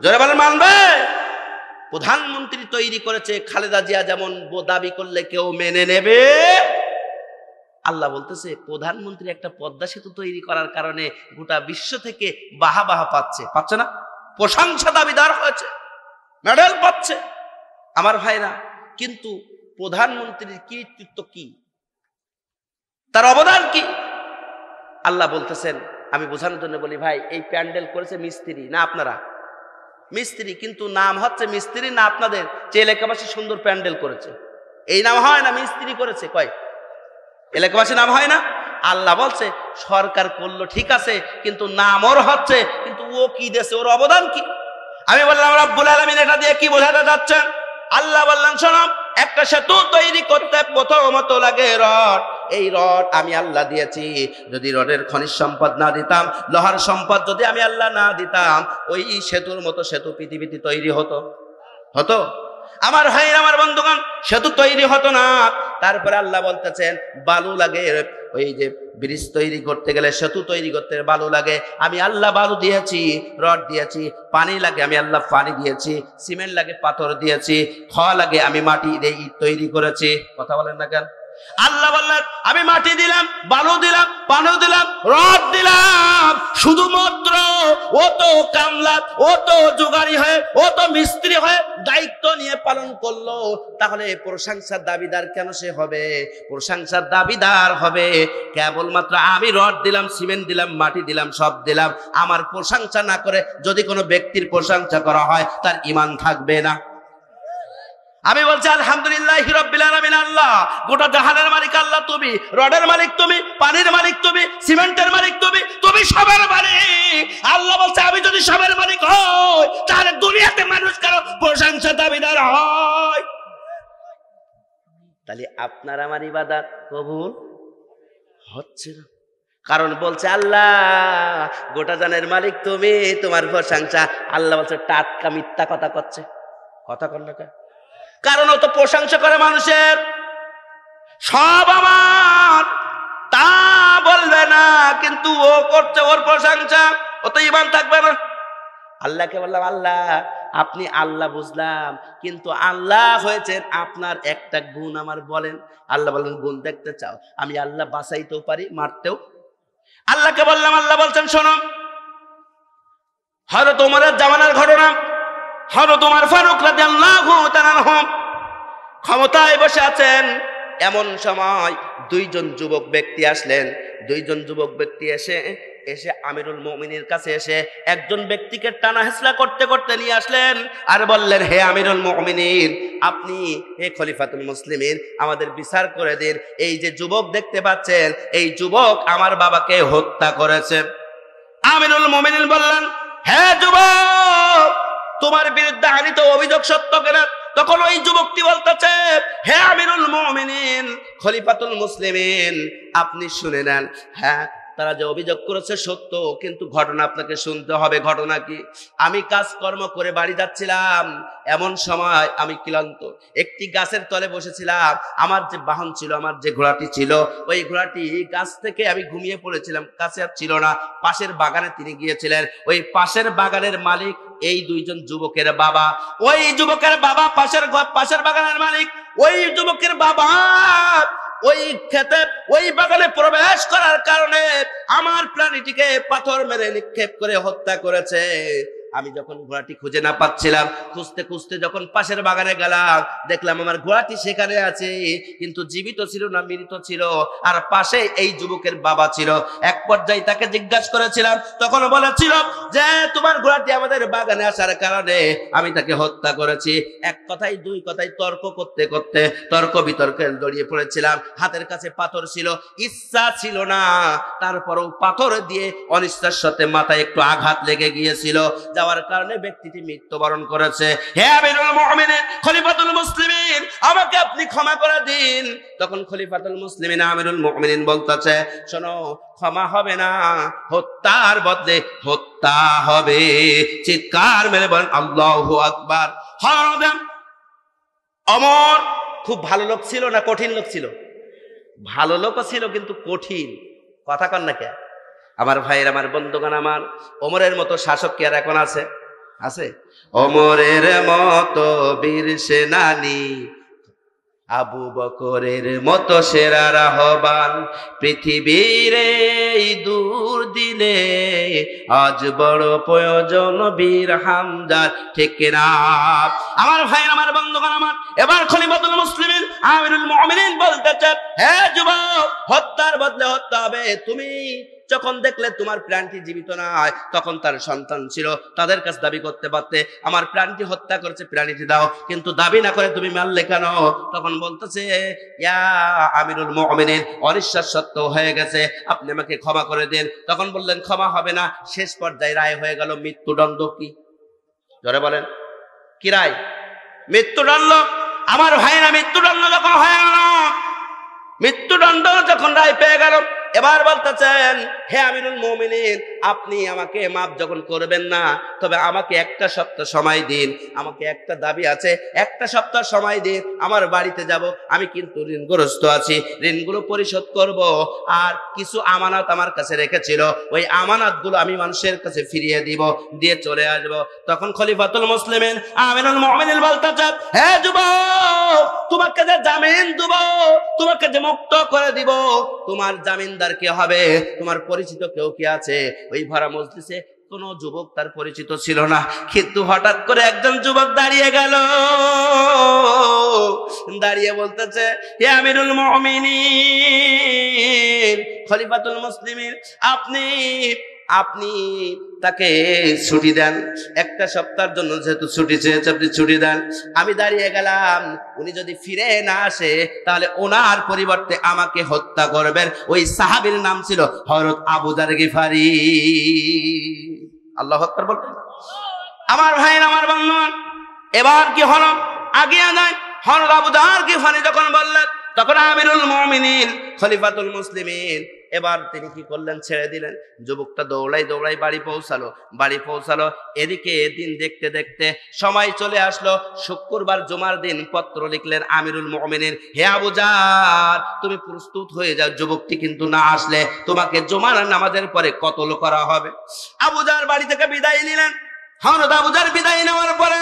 জোরে বলেন মানবে? প্রধানমন্ত্রী তৈরি করেছে, খালেদা জিয়া যেমন দাবি করলে কেউ মেনে নেবে? আল্লাহ বলতেছে প্রধানমন্ত্রী একটা পদ্মা সেতু তৈরি করার কারণে গোটা বিশ্ব থেকে বাহা পাচ্ছে, পাচ্ছে না? প্রশংসা দাবিদার হয়েছে, মেডেল পাচ্ছে। আমার ভাইরা, কিন্তু প্রধানমন্ত্রীর কৃতিত্ব কি, তার অবদান কি? আল্লাহ বলতেছেন, আমি বোঝানোর জন্য বলি, ভাই এই প্যান্ডেল করেছে মিস্ত্রি না আপনারা? মিস্ত্রি, কিন্তু নাম হচ্ছে মিস্ত্রি না আপনাদের যে এলাকাবাসী সুন্দর প্যান্ডেল করেছে, এই নাম হয় না? মিস্ত্রি করেছে কয় এলাকাবাসী নাম হয় না? আল্লাহ বলছে সরকার করলো ঠিক আছে, কিন্তু নাম ওর হচ্ছে, কিন্তু ও কি দেশে, ওর অবদান কি? আমি বললাম রব্বুল আলামিন এটা দিয়ে কি বোঝাতে যাচ্ছেন? আল্লাহ বললেন শোনো, একটা সেতু তৈরি করতে প্রথমত লাগে রড। এই রড আমি আল্লাহ দিয়েছি। যদি রডের খনিজ সম্পদ না দিতাম, লোহার সম্পদ যদি আমি আল্লাহ না দিতাম, ওই সেতুর মতো সেতু পৃথিবীতে তৈরি হতো? আমার ভাই, আমার বন্ধুগণ, সেতু তৈরি হতো না। তারপরে আল্লাহ বলতেছেন বালু লাগে, ওই যে ব্রিজ তৈরি করতে গেলে, সেতু তৈরি করতে বালু লাগে, আমি আল্লাহ বালু দিয়েছি, রড দিয়েছি। পানি লাগে, আমি আল্লাহ পানি দিয়েছি। সিমেন্ট লাগে, পাথর দিয়েছি। খোয়া লাগে, আমি মাটি দিয়ে ইট তৈরি করেছি। কথা বলেন না কেন? আল্লাহ বললেন আমি মাটি দিলাম, বালু দিলাম, পানি দিলাম, রড দিলাম। শুধুমাত্র ও তো কামলা, ও তো জোগাড়ি হয়ে, ও তো মিস্ত্রি হয়ে দায়িত্ব নিয়ে পালন করলো, তাহলে প্রশংসার দাবিদার কেন সে হবে? প্রশংসার দাবিদার হবে কেবলমাত্র আমি রড দিলাম, সিমেন্ট দিলাম, মাটি দিলাম, সব দিলাম, আমার প্রশংসা না করে যদি কোনো ব্যক্তির প্রশংসা করা হয়, তার ঈমান থাকবে না। আমি বলছি আলহামদুলিল্লাহি রাব্বিল আলামিন, আল্লাহ গোটা জাহানের মালিক আল্লাহ, তুমি রডের মালিক, তুমি পানির মালিক, তুমি সিমেন্টের মালিক, তুমি সবের মালিক। আল্লাহ বলছে আমি যদি সবের মালিক হই, তাহলে দুনিয়াতে মানুষ কারো প্রশংসা দাবিদার হয়? তাহলে আপনার আমার ইবাদত কবুল হচ্ছে না, কারণ বলছে আল্লাহ গোটা জাহানের মালিক তুমি, তোমার প্রশংসা। আল্লাহ বলছে টাটকা মিথ্যা কথা করছে, কথা কর না কেন? কারণ ও তো প্রশংসা করে মানুষের, সব আমার তা বলবে না, কিন্তু ও করছে ওর প্রশংসা, ও তো ঈমান থাকবে না। আল্লাহকে বললাম আল্লাহ আপনি আল্লাহ বুঝলাম, কিন্তু আল্লাহ হয়েছেন, আপনার একটা গুণ আমার বলেন। আল্লাহ বললেন গুণ দেখতে চাও? আমি আল্লাহ বাঁচাইতেও পারি, মারতেও। আল্লাহকে বললাম, আল্লাহ বলছেন শোনো, হযরত ওমরের জামানার ঘটনা, হযরত ওমর ফারুক রাদিয়াল্লাহু তাআলা আনহু ক্ষমতায় বসে আছেন। এমন সময় দুইজন যুবক ব্যক্তি আসলেন। দুইজন যুবক ব্যক্তি এসে আমিরুল মুমিনের কাছে এসে একজন ব্যক্তিকে টানা হেঁচড়া করতে করতে নিয়ে আসলেন আর বললেন, হে আমিরুল মুমিনিন, আপনি হে খলিফাতুল মুসলিমিন, আমাদের বিচার করে দিন। এই যে যুবক দেখতে পাচ্ছেন, এই যুবক আমার বাবাকে হত্যা করেছে। আমিরুল মুমিনিন বললেন, হে যুবক, তোমার বিরুদ্ধে আনিত অভিযোগ সত্য কিনা? তখন ওই যুবকটি বলতেছে, হে আমিরুল মুমিনিন, খলিফাতুল মুসলিমিন, আপনি শুনে নেন। হ্যাঁ, তারা যে অভিযোগ করেছে সত্য, কিন্তু ঘটনা আপনাকে শুনতে হবে। ঘটনা কি? আমি কাজকর্ম করে বাড়ি যাচ্ছিলাম, এমন সময় আমি ক্লান্ত, একটি গাছের তলে বসেছিলাম। আমার যে বাহন ছিল, আমার যে ঘোড়াটি ছিল, ওই ঘোড়াটি গাছ থেকে আমি ঘুমিয়ে পড়েছিলাম, কাছে আর ছিল না, পাশের বাগানে তিনি গিয়েছিলেন। ওই পাশের বাগানের মালিক এই দুইজন যুবকের বাবা। ওই যুবকের বাবা পাশের বাগানের মালিক। ওই যুবকের বাবা ওই খেতে, ওই বাগানে প্রবেশ করার কারণে আমার প্রাণীটিকে পাথর মেরে নিক্ষেপ করে হত্যা করেছে। আমি যখন ঘোড়াটি খুঁজে না পাচ্ছিলাম, খুঁজতে খুঁজতে যখন পাশের বাগানে গেলাম, দেখলাম আমার ঘোড়াটি সেখানে আছে, কিন্তু জীবিত ছিল না, মৃত ছিল। আর পাশে এই যুবকের বাবা ছিল। এক পর্যায়ে তাকে জিজ্ঞাসা করেছিলাম, তখন বলেছিল যে তোমার ঘোড়াটি আমাদের বাগানে আসার কারণে আমি তাকে হত্যা করেছি। এক কথায় দুই কথায় তর্ক করতে করতে তর্ক বিতর্কে জড়িয়ে পড়েছিলাম। হাতের কাছে পাথর ছিল, ইচ্ছা ছিল না, তারপরও পাথর দিয়ে অনিচ্ছার সাথে মাথায় একটু আঘাত লেগে গিয়েছিল, যাওয়ার কারণে ব্যক্তিটি মৃত্যুবরণ করেছে। হে আমিরুল মুমিনিন, খলিফাতুল মুসলিমিন, আমাকে আপনি ক্ষমা করে দিন। তখন খলিফাতুল মুসলিমিন আমিরুল মুমিনিন বলতেছে, শোনো, ক্ষমা হবে না, হত্যার বদলে হত্যা হবে। চিৎকার মেরে বলেন আল্লাহু আকবার। ওমর খুব ভালো লোক ছিল না কঠিন লোক ছিল? ভালো লোকও ছিল কিন্তু কঠিন। কথা কন না কে আমার ভাইয়ের, আমার বন্ধুগণ আমার, ওমরের মতো শাসক কি আর এখন আছে? আছে? ওমরের মতো বীর সেনানী, আবু বকরের মতো সেরা রাহবান, পৃথিবীর এই দূর দিনে আজ বড় প্রয়োজন বীর হামজার, ঠিক না? আমার ভাই, আমার বন্ধুগণ আমার, এবার খলিফাতুল মুসলিমিন আমিরুল মুমিনিন বলতেছে, হে যুবক, হত্যার বদলে হত্যা হবে। তুমি যখন দেখলে তোমার প্রাণটি জীবিত নয়, তখন তার সন্তান ছিল, তাদের কাছে দাবি করতে পারতে আমার প্রাণটি হত্যা করেছে, প্রাণীটি দাও, কিন্তু দাবি না করে তুমি মারলে কেন? তখন বলতেছে, ইয়া আমিরুল মুমিনিন, অনিশ্বাস সত্য হয়ে গেছে, আপনি আমাকে ক্ষমা করে দেন। তখন বললেন ক্ষমা হবে না। শেষ পর্যায়ে রায় হয়ে গেল মৃত্যুদণ্ড। কি জোরে বলেন, কি রায়? মৃত্যুদণ্ড। আমার ভাইরা, মৃত্যুদণ্ড যখন হয়ে গেল, মৃত্যুদণ্ড যখন রায় পেয়ে গেল, এবার বলতেছেন, হে আমিরুল মুমিনিন, আপনি আমাকে মাফ যখন করবেন না, তবে আমাকে একটা সপ্তাহ সময় দিন। আমাকে একটা দাবি আছে, একটা সপ্তাহ সময় দিন, আমার বাড়িতে যাব, আমি কিন্তু ঋণগ্রস্ত আছি, ঋণগুলো পরিশোধ করব, আর কিছু আমানত আমার কাছে রেখেছিল, ওই আমানতগুলো আমি মানুষের কাছে ফিরিয়ে দিব, দিয়ে চলে আসব। তখন খলিফাতুল মুসলিমিন আমিরুল মুমিনিন বলতেছেন, হে যুবক, তোমাকে যে জামিন দেব, তোমাকে যে মুক্ত করে দিব, তোমার জামিনদার কে হবে? তোমার পরিচিত কেউ কি আছে? ওই ভরা মজলিসে কোন যুবক তার পরিচিত ছিল না, কিন্তু হঠাৎ করে একজন যুবক দাঁড়িয়ে গেল, দাঁড়িয়ে বলতেছে, হে আমিরুল মুমিনিন, খলিফাতুল মুসলিমিন, আপনি আপনি তাকে ছুটি দেন, একটা সপ্তাহের জন্য যেহেতু ছুটি চেয়েছে, আপনি ছুটি দেন। আমি দাঁড়িয়ে গেলাম, উনি যদি ফিরে না আসে, তাহলে ওনার পরিবর্তে আমাকে হত্যা করবেন। ওই সাহাবীর নাম ছিল হযরত আবু যার গিফারি। আল্লাহু আকবার বলবেন। আমার ভাই, আমার বন্ধুগণ, এবার কি হলো? আগে যায় হযরত আবু যার গিফারি যখন বললেন, তখন আমিরুল মুমিনিন খলিফাতুল মুসলিমিন এবার তিনি কি করলেন? ছেড়ে দিলেন। যুবকটা দৌড়াই দৌড়াই বাড়ি পৌঁছালো। এদিকে দিন দেখতে দেখতে সময় চলে আসলো, শুক্রবার জুমার দিন। পত্র লিখলেন আমিরুল মুমিনিন, হে আবু যার, তুমি প্রস্তুত হয়ে যাও, যুবকটি কিন্তু না আসলে তোমাকে জুমার নামাজের পরে কতল করা হবে। আবু যার বাড়ি থেকে বিদায় নিলেন। হযরত আবু যার বিদায় নেওয়ার পরে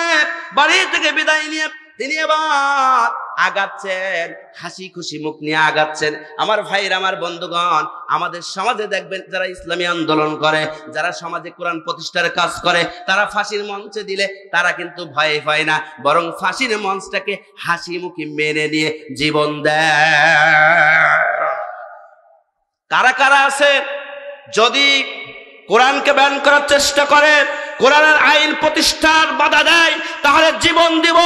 বাড়ি থেকে বিদায় নিয়ে তিনি এবার আগাচ্ছেন, হাসি খুশি মুখ নিয়ে আগাচ্ছেন। আমার ভাইরা, আমার বন্ধুগণ, আমাদের সমাজে দেখবেন যারা ইসলামী আন্দোলন করে, যারা সমাজে কোরআন প্রতিষ্ঠার কাজ করে, তারা ফাঁসির মঞ্চে দিলে তারা কিন্তু ভয় পায় না, বরং ফাঁসির মঞ্চটাকে হাসি মুখে মেনে নিয়ে জীবন দেয়। কারা কারা আছে যদি কোরআনকে ব্যান করার চেষ্টা করে, কোরআনের আইন প্রতিষ্ঠার বাধা দেয়, তাহলে জীবন দিব,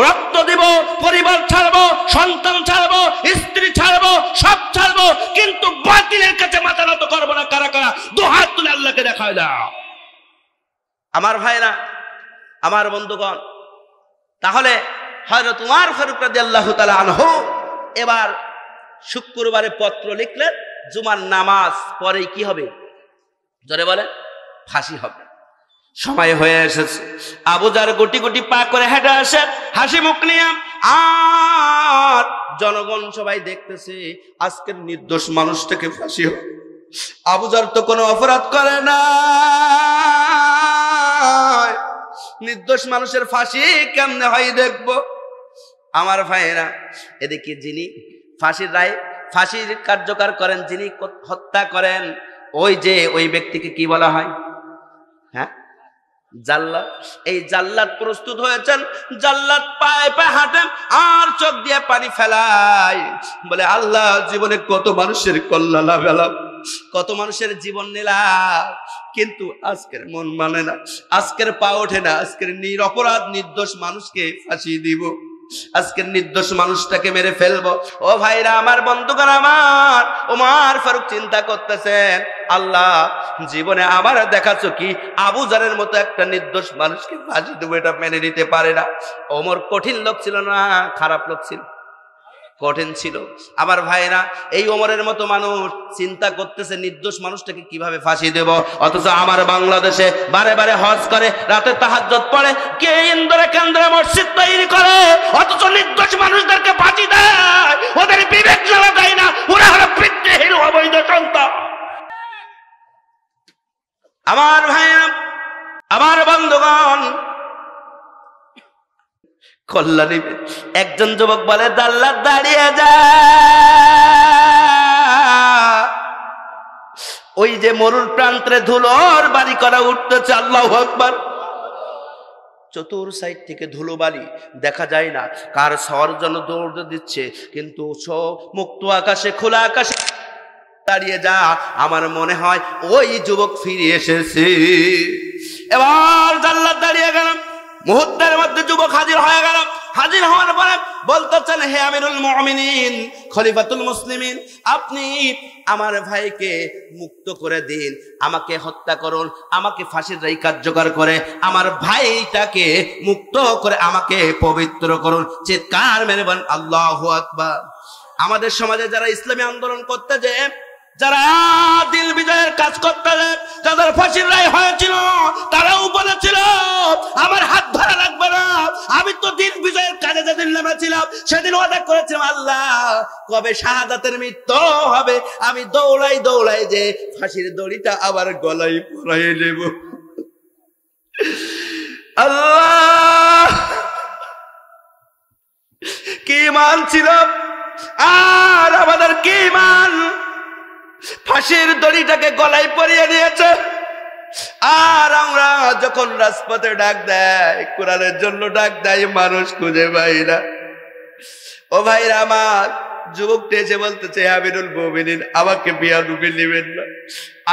রক্ত দিব, পরিবার ছাড়বো, সন্তান ছাড়বো, স্ত্রী ছাড়বো, সব ছাড়বো, কিন্তু বাতিলের কাছে মাথা নত করবো না। কারা কারা দুহাত তুলে আল্লাহকে দেখায় দাও। আমার ভাইরা, আমার বন্ধুগণ, তাহলে হযরত উমর ফারুক রাদিয়াল্লাহু তাআলা আনহু এবার শুক্রবারে পত্র লিখলেন, জুমার নামাজ পরেই কি হবে? জোরে বলে, ফাঁসি হবে। সময় হয়ে এসেছে। আবু যার গুটি গুটি পা করে হেঁটে আসে, হাসি মুখ নিয়ে। আর জনগণ সবাই দেখতেছে, আজকের নির্দোষ মানুষটাকে ফাঁসি হবে। আবু যার তো কোনো অপরাধ করে না, নির্দোষ মানুষের ফাঁসি কেমনে হয় দেখবো। আমার ভাইয়েরা, এদিকে যিনি ফাঁসির রায়, ফাঁসির কার্যকর করেন, যিনি হত্যা করেন, ওই ব্যক্তিকে কি বলা হয়? হ্যাঁ, জাল্লাদ। এই জাল্লাদ প্রস্তুত হয়েছেন। জাল্লাদ পায়ে পায়ে হাঁটেন আর চোখ দিয়ে পানি ফেলায়, বলে আল্লাহ, জীবনে কত মানুষের কল্যাণ পেলাম, কত মানুষের জীবন নিলাম, কিন্তু আজকের মন মানে না, আজকের পা ওঠে না, আজকের নিরপরাধ নির্দোষ মানুষকে ফাঁসি দিব, আজকের নির্দোষ মানুষটাকে মেরে ফেলবো। ও ভাইরা, আমার বন্ধুগণ আমার, ওমর ফারুক চিন্তা করতেছেন, আল্লাহ, জীবনে আমার দেখাচ্ছ কি আবু যারের মতো একটা নির্দোষ মানুষকে ফাঁসি দেবো, এটা মেনে নিতে পারে না। ওমর কঠিন লোক ছিল না, খারাপ লোক ছিল? কঠিন ছিল। আমার ভাইরা, এই ওমরের মতো মানুষ চিন্তা করতেছে নির্দোষ মানুষটাকে কিভাবে ফাঁসি দেব, অথচ আমার বাংলাদেশে বারে বারে হজ করে, রাতে তাহাজ্জুদ পড়ে, কে ইন্দোরে কেন্দ্রে মসজিদ তৈরি করে, অথচ নির্দোষ মানুষদেরকে ফাঁসি দেয়। ওদের বিবেক জ্বালা দেয় না, ওরা হলো পিতৃহীন অবৈধ সন্তান। আমার ভাইরা, আমার বন্ধুগণ, কল্যাণী একজন যুবক বলে, জাল্লাদ দাঁড়িয়ে যা, ওই যে মরুর প্রান্তরে ধুলোর বাড়ি করা উঠতেছে, আল্লাহু আকবার। চতুর সাইড থেকে ধুলো বালি দেখা যায় না, কার সর জন্য দৌড় দিচ্ছে, কিন্তু মুক্ত আকাশে, খোলা আকাশে দাঁড়িয়ে যা। আমার মনে হয় ওই যুবক ফিরে এসেছে। এবার জাল্লাদ দাঁড়িয়ে গেল, মুহূর্তের মধ্যে যুবক হাজির হয়ে গেল। হাজির হওয়ার পরে বলতেছেন, হে আমিরুল মুমিনিন, খলিফাতুল মুসলিমিন, আপনি আমার ভাইকে মুক্ত করে দিন, আমাকে হত্যা করুন, আমাকে ফাঁসির রায় কার্যকর করে আমার ভাইটাকে মুক্ত করে আমাকে পবিত্র করুন। চিৎকার মেরে বলেন আল্লাহু আকবার। আমাদের সমাজে যারা ইসলামী আন্দোলন করতে যে, যারা দিল বিজয়ের কাজ করতে, যাদের ফাঁসির রায় হয়েছিল, তারাও বলেছিল আমার হাত ধরা লাগবে না। আমি তো দিল বিজয়ের কাজে যেদিন নেমেছিলাম সেদিন ওয়াদা করেছিলাম, আল্লাহ কবে শাহাদাতের মৃত্যু হবে আমি দৌড়াই দৌড়াই যে ফাঁসির দড়িটা আবার গলায় পরাইয়ে নেব। আল্লাহ, কি মান ছিল আর আমাদের কি মান! ফাঁসির দড়িটাকে গলায় পরিয়ে দিয়েছে। আর আমরা যখন রাজপথে ডাক দেয়, কোরআনের জন্য ডাক দেয়, মানুষ খুঁজে পাই না। ও ভাইরা আমার, যুবকটি এসে বলতেছে, আমিরুল মুমিনিন, আমাকে বিয়াদুবি নেবেন না।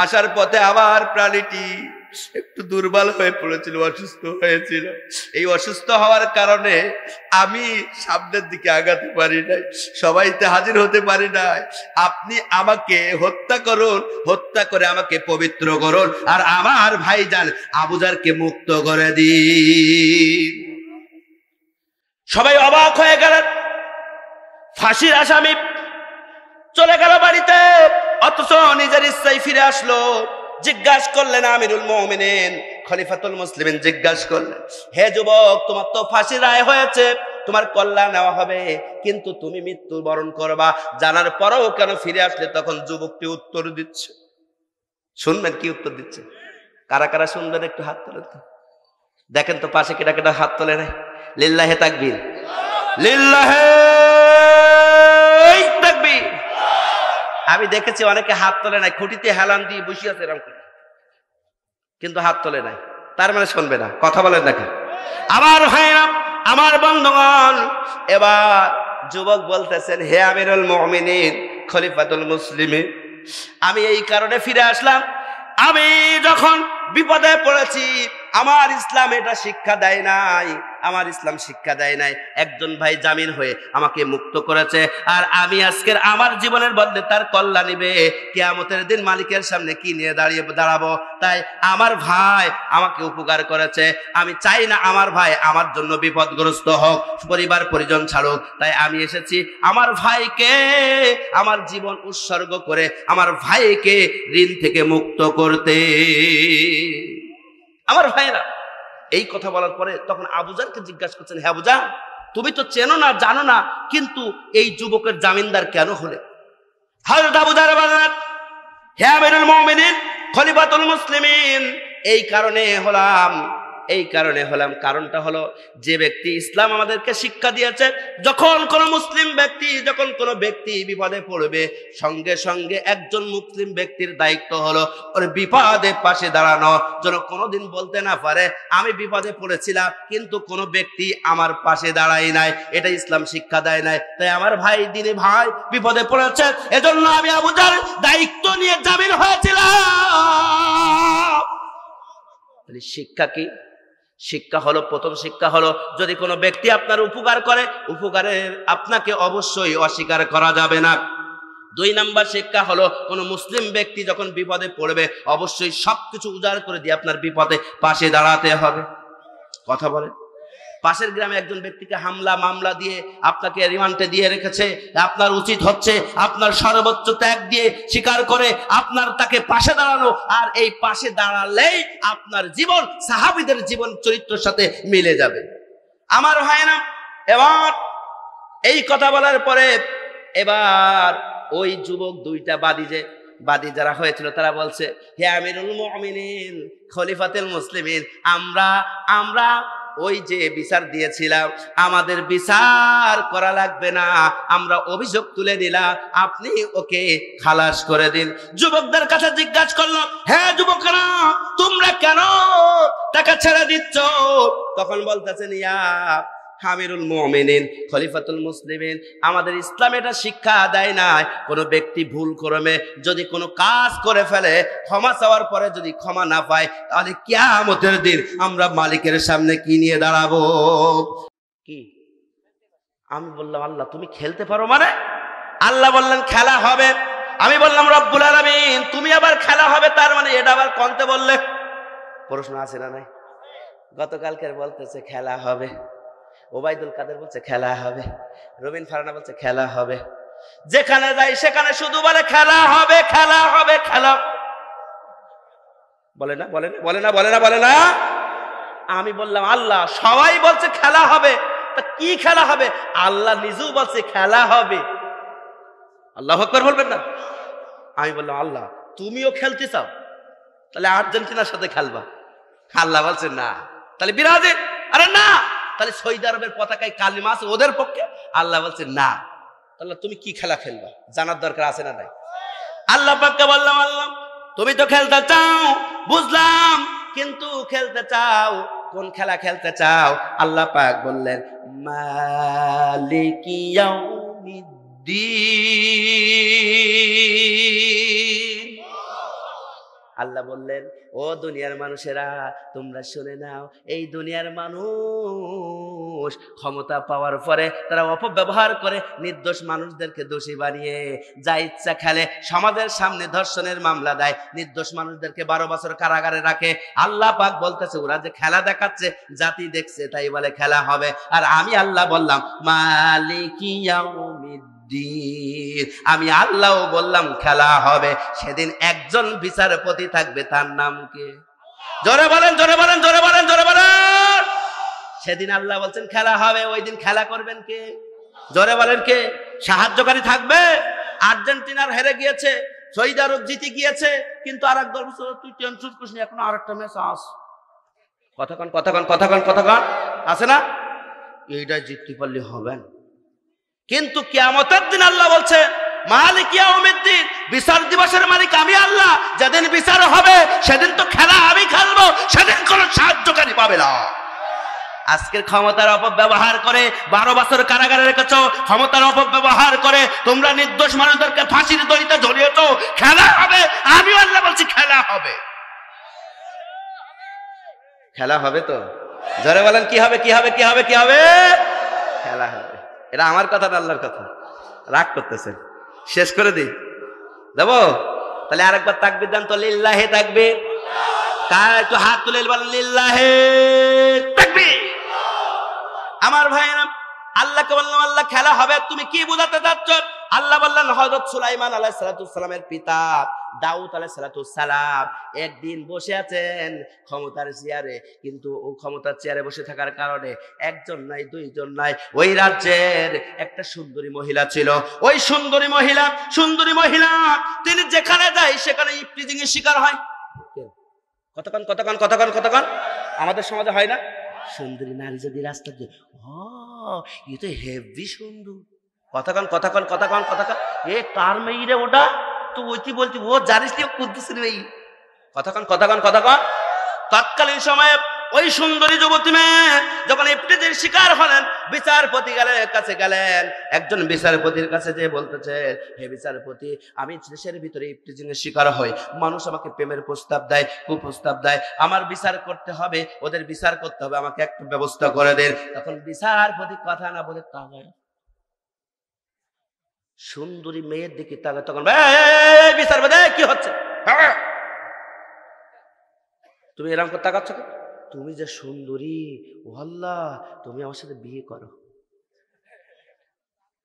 আসার পথে আমার প্রাণীটি একটু দুর্বল হয়ে পড়েছিল, অসুস্থ হয়েছিল। এই অসুস্থ হওয়ার কারণে আমি সামনের দিকে আগাতে পারি নাই, সবাইতে হাজির হতে পারি নাই। আপনি আমাকে হত্যা করুন, হত্যা করে আমাকে পবিত্র করুন, আর আমার ভাইজান আবু জারকে মুক্ত করে দিন। সবাই অবাক হয়ে গেলেন। ফাঁসির আসামি চলে গেল বাড়িতে, অথচ নিজের ইচ্ছায় ফিরে আসলো। জিজ্ঞাসা করলেন আমিরুল মুমিনিন, খলিফাতুল মুসলিমিন জিজ্ঞাসা করলেন, হে যুবক, তোমার তো ফাঁসির রায় হয়েছে, তোমার কল্যাণ নেওয়া হবে, কিন্তু তুমি মৃত্যুবরণ করবা, জানার পরেও কেন ফিরে আসলে? তখন যুবকটি উত্তর দিচ্ছে, শুনবেন কি উত্তর দিচ্ছে? কারা কারা শুনবেন একটু হাত তোলেন তো, দেখেন তো পাশে কেটা কেটা হাত তোলে নাই। লিল্লাহে তাকবীর, লিল্লাহে তাকবীর। আমি দেখেছি অনেকে হাত তোলে নাই, খুঁটিতে হেলান দিয়ে বসে আছে এরকম করে, কিন্তু হাত তোলে নাই, তার মানে শুনবে না। কথা বলেন দেখেন। আমার ভাইরা, আমার বন্ধুগণ, এবার যুবক বলতেছেন, হে আমিরুল মুমিনিন, খলিফাতুল মুসলিমিন, আমি এই কারণে ফিরে আসলাম, আমি যখন বিপদে পড়েছি, আমার ইসলাম এটা শিক্ষা দেয় নাই, আমার ইসলাম শিক্ষা দেয় নাই। একজন ভাই জামিন হয়ে আমাকে মুক্ত করেছে, আর আমি আজকের আমার জীবনের বদলে তার কল্যাণ নিবে। কিয়ামতের দিন মালিকের সামনে কি নিয়ে দাঁড়াবো? তাই আমার ভাই আমাকে উপকার করেছে, আমি চাই না আমার ভাই আমার জন্য বিপদগ্রস্ত হোক, পরিবার পরিজন ছাড়ুক। তাই আমি এসেছি আমার ভাইকে, আমার জীবন উৎসর্গ করে আমার ভাইকে ঋণ থেকে মুক্ত করতে। আমার ভাইরা, এই কথা বলার পরে তখন আবু জারকে জিজ্ঞাসা করছেন, হে আবু জার, তুমি তো চেনো না, জানো না, কিন্তু এই যুবকের জামিনদার কেন হলে? হযরত আবু জার বলেন, হে আমিরুল মুমিনিন, খলিফাতুল মুসলিমিন, এই কারণে হলাম। কারণটা হলো, যে ব্যক্তি ইসলাম আমাদেরকে শিক্ষা দিয়েছে, যখন কোনো মুসলিম ব্যক্তি, যখন কোনো ব্যক্তি বিপদে পড়বে, সঙ্গে সঙ্গে একজন মুসলিম ব্যক্তির দায়িত্ব হলো ওর বিপদে পাশে দাঁড়ানো, যেন কোনোদিন বলতে না পারে আমি বিপদে পড়েছিলাম কিন্তু কোনো ব্যক্তি আমার পাশে দাঁড়ায় নাই। এটা ইসলাম শিক্ষা দেয় নাই। তাই আমার ভাই, দিনে ভাই বিপদে পড়েছে, এজন্য আমি আবু জার দায়িত্ব নিয়ে জামিন হয়েছিলাম। শিক্ষা কি? শিক্ষা হলো, প্রথম শিক্ষা হলো, যদি কোনো ব্যক্তি আপনার উপকার করে, উপকারের আপনাকে অবশ্যই অস্বীকার করা যাবে না। 2 নাম্বার শিক্ষা হলো, কোনো মুসলিম ব্যক্তি যখন বিপদে পড়বে, অবশ্যই সবকিছু উজাড় করে দিয়ে আপনার বিপদে পাশে দাঁড়াতে হবে। কথা বলে, পাশের গ্রামে একজন ব্যক্তিকে মামলা দিয়ে আপনাকে রিমান্ডে দিয়ে রেখেছে, আপনার উচিত হচ্ছে আপনার সর্বোচ্চ ত্যাগ দিয়ে স্বীকার করে আপনার তাকে পাশে দাঁড়ানো, আর এই পাশে দাঁড়ালেই আপনার জীবন সাহাবীদের জীবন চরিত্রের সাথে মিলে যাবে। আমার ভাইরা, এবার এই কথা বলার পরে এবার ওই যুবক দুইটা বাদী যারা হয়েছিল তারা বলছে, হে আমিরুল মুমিনিন, খলিফাতুল মুসলিমিন, আমরা ওই যে বিচার দিয়েছিলাম, আমাদের বিচার করা লাগবে না, আমরা অভিযোগ তুলে দিলাম, আপনি ওকে খালাস করে দিন। যুবকদের কাছে জিজ্ঞাসা করলো, হ্যাঁ যুবকরা, তোমরা কেন তাকে ছেড়ে দিচ্ছ? তখন বলতেছেন, ইয়া আমিরুল মুমিনিন, খলিফাতুল মুসলিমিন, আমাদের ইসলাম এটা শিক্ষা দেয় নাই কোন ব্যক্তি ভুল করবে যদি কোনো কাজ করে ফেলে, ক্ষমা চাওয়ার পরে যদি ক্ষমা না পায়, তাহলে কিয়ামতের দিন আমরা মালিকের সামনে কি নিয়ে দাঁড়াবো? কি? আমি বললাম, আল্লাহ তুমি খেলতে পারো মানে? আল্লাহ বললেন খেলা হবে। আমি বললাম, রব্বুল আলামিন তুমি আবার খেলা হবে, তার মানে এটা আবার কোনতে বললে? প্রশ্ন আছে না নাই? গতকালকের বলতেছে খেলা হবে, ওবায়দুল কাদের বলছে খেলা হবে, রবিন ফারানা বলছে খেলা হবে, যেখানে যাই সেখানে শুধু বলে খেলা হবে, খেলা হবে, খেলা বলে না। আমি বললাম, আল্লাহ সবাই বলছে খেলা হবে, তা কি খেলা হবে? আল্লাহ নিজেও বলছে খেলা হবে। আল্লাহু আকবার বলবেন না? আমি বললাম, আল্লাহ তুমিও খেলতে চাও, তাহলে আর্জেন্টিনার সাথে খেলবা। আল্লাহ বলছে না। তাহলে ব্রাজিল? আরে না। তাহলে সৌদি আরবের পতাকায় কালিমা আছে ওদের পক্ষে? আল্লাহ বলছে না। তাহলে তুমি কি খেলা খেলবা? জানার দরকার আছে না নাই? আল্লাহ পাককে বললাম, আল্লাহ তুমি তো খেলতে চাও বুঝলাম, কিন্তু খেলতে চাও কোন খেলা খেলতে চাও? আল্লাহ পাক বললেন, মালিকি ইয়াউমিদ্দিন। আল্লাহ বললেন, ও দুনিয়ার মানুষেরা তোমরা শুনে নাও, এই দুনিয়ার মানুষ ক্ষমতা পাওয়ার পরে তারা অপব্যবহার করে নির্দোষ মানুষদেরকে দোষী বানিয়ে যা ইচ্ছা খেলে, সমাজের সামনে ধর্ষণের মামলা দেয়, নির্দোষ মানুষদেরকে 12 বছর কারাগারে রাখে। আল্লাহ পাক বলতেছে, ওরা যে খেলা দেখাচ্ছে জাতি দেখছে তাই বলে খেলা হবে। আর আমি আল্লাহ বললাম, মালিকি ইয়াউমিদ্দিন, আমি আল্লাহ বললাম খেলা হবে। সেদিন একজন বিচারপতি থাকবে, তার নাম কে? জোরে বলেন, জোরে বলেন, জোরে বলেন, জোরে বলেন। সেদিন আল্লাহ বলছেন খেলা হবে, ওই দিন খেলা করবেন কে? জোরে বলেন কে? সাহায্যকারী থাকবে? আর্জেন্টিনার হেরে গিয়েছে, সৌদি আরব জিতে গিয়েছে, কিন্তু আর এক দল তুই টেনশন করিস না, এখন আরেকটা ম্যাচ আস। কথাক্ষণ আছে না? এইটা জিততে পারলে হবেন। কিন্তু কিয়ামতের দিন আল্লাহ বলছে, মালিক ইয়াউমিদ্দিন, বিচার দিবসের মালিক আমি আল্লাহ। যেদিন বিচার হবে সেদিন তো খেলা আমি খেলবো, সেদিন কোনো সাহায্যকারী পাবে না। আজকের ক্ষমতার অপব্যবহার করে 12 বছর কারাগারে রেখেছো, ক্ষমতার অপব্যবহার করে তোমরা নির্দোষ মানুষদেরকে ফাঁসির দড়িতে ঝুলিয়েছো। খেলা হবে, আমি আল্লাহ বলছি খেলা হবে। খেলা হবে তো? জোরে বলেন কি হবে? কি হবে? কি হবে? কি হবে? খেলা হবে। এটা আমার কথা না আল্লাহর কথা? রাগ করতেছেন? শেষ করে দিই দেবো? তাহলে আরেকবার তাকবীর দেন তো, লিল্লাহি তাকবীর। কার একটু হাত তুলে বলেন লিল্লাহি তাকবীর। আমার ভাইরা, আল্লাহকে বললাম, আল্লাহ খেলা হবে, তুমি কি বোঝাতে চাচ্ছ? আল্লাহ বললেন, হযরত সুলাইমান আলাইহিস সালামের পিতা দাউদ আলাইহিস সালাম একদিন বসে আছেন ক্ষমতার চেয়ারে, কিন্তু ও ক্ষমতার চেয়ারে বসে থাকার কারণে একজন নাই, দুইজন নাই, ওই রাজ্যের একটা সুন্দরী মহিলা ছিল। ওই সুন্দরী মহিলা তিনি যেখানে যায় সেখানে ইফটিজিং এর শিকার হয়। কতক্ষণ আমাদের সমাজে হয় না? সুন্দরী নারী যদি রাস্তা দিয়ে, এ তো হেভি সুন্দর। কতক্ষণ এ কার মেয়ে রে ওটা? তো ওইটি বলছি, ও জানিস নি কুদ্দুস রে মেয়ে। কতক্ষণ তৎকালীন সময়ে ওই সুন্দরী যুবতী মেয়ে যখন ইফতিজির শিকার হলেন, বিচারপতি কাছে গেলেন। একজন বিচারপতির কাছে যে বলতেছে, হে বিচারপতি, আমি দেশের ভিতরে ইফতিজিং এর শিকার হই, মানুষ আমাকে প্রেমের প্রস্তাব দেয়, কুপ্রস্তাব দেয়, আমার বিচার করতে হবে, ওদের বিচার করতে হবে, আমাকে একটা ব্যবস্থা করে দেন। তখন বিচারপতি কথা না বলে তাকায় সুন্দরী মেয়ের দিকে তাকায়। তখন বিচারপতি, কি হচ্ছে? তুমি এরকম করে তাকাচ্ছ? তুমি যে সুন্দরী, ও আল্লাহ তুমি আমার সাথে বিয়ে করো।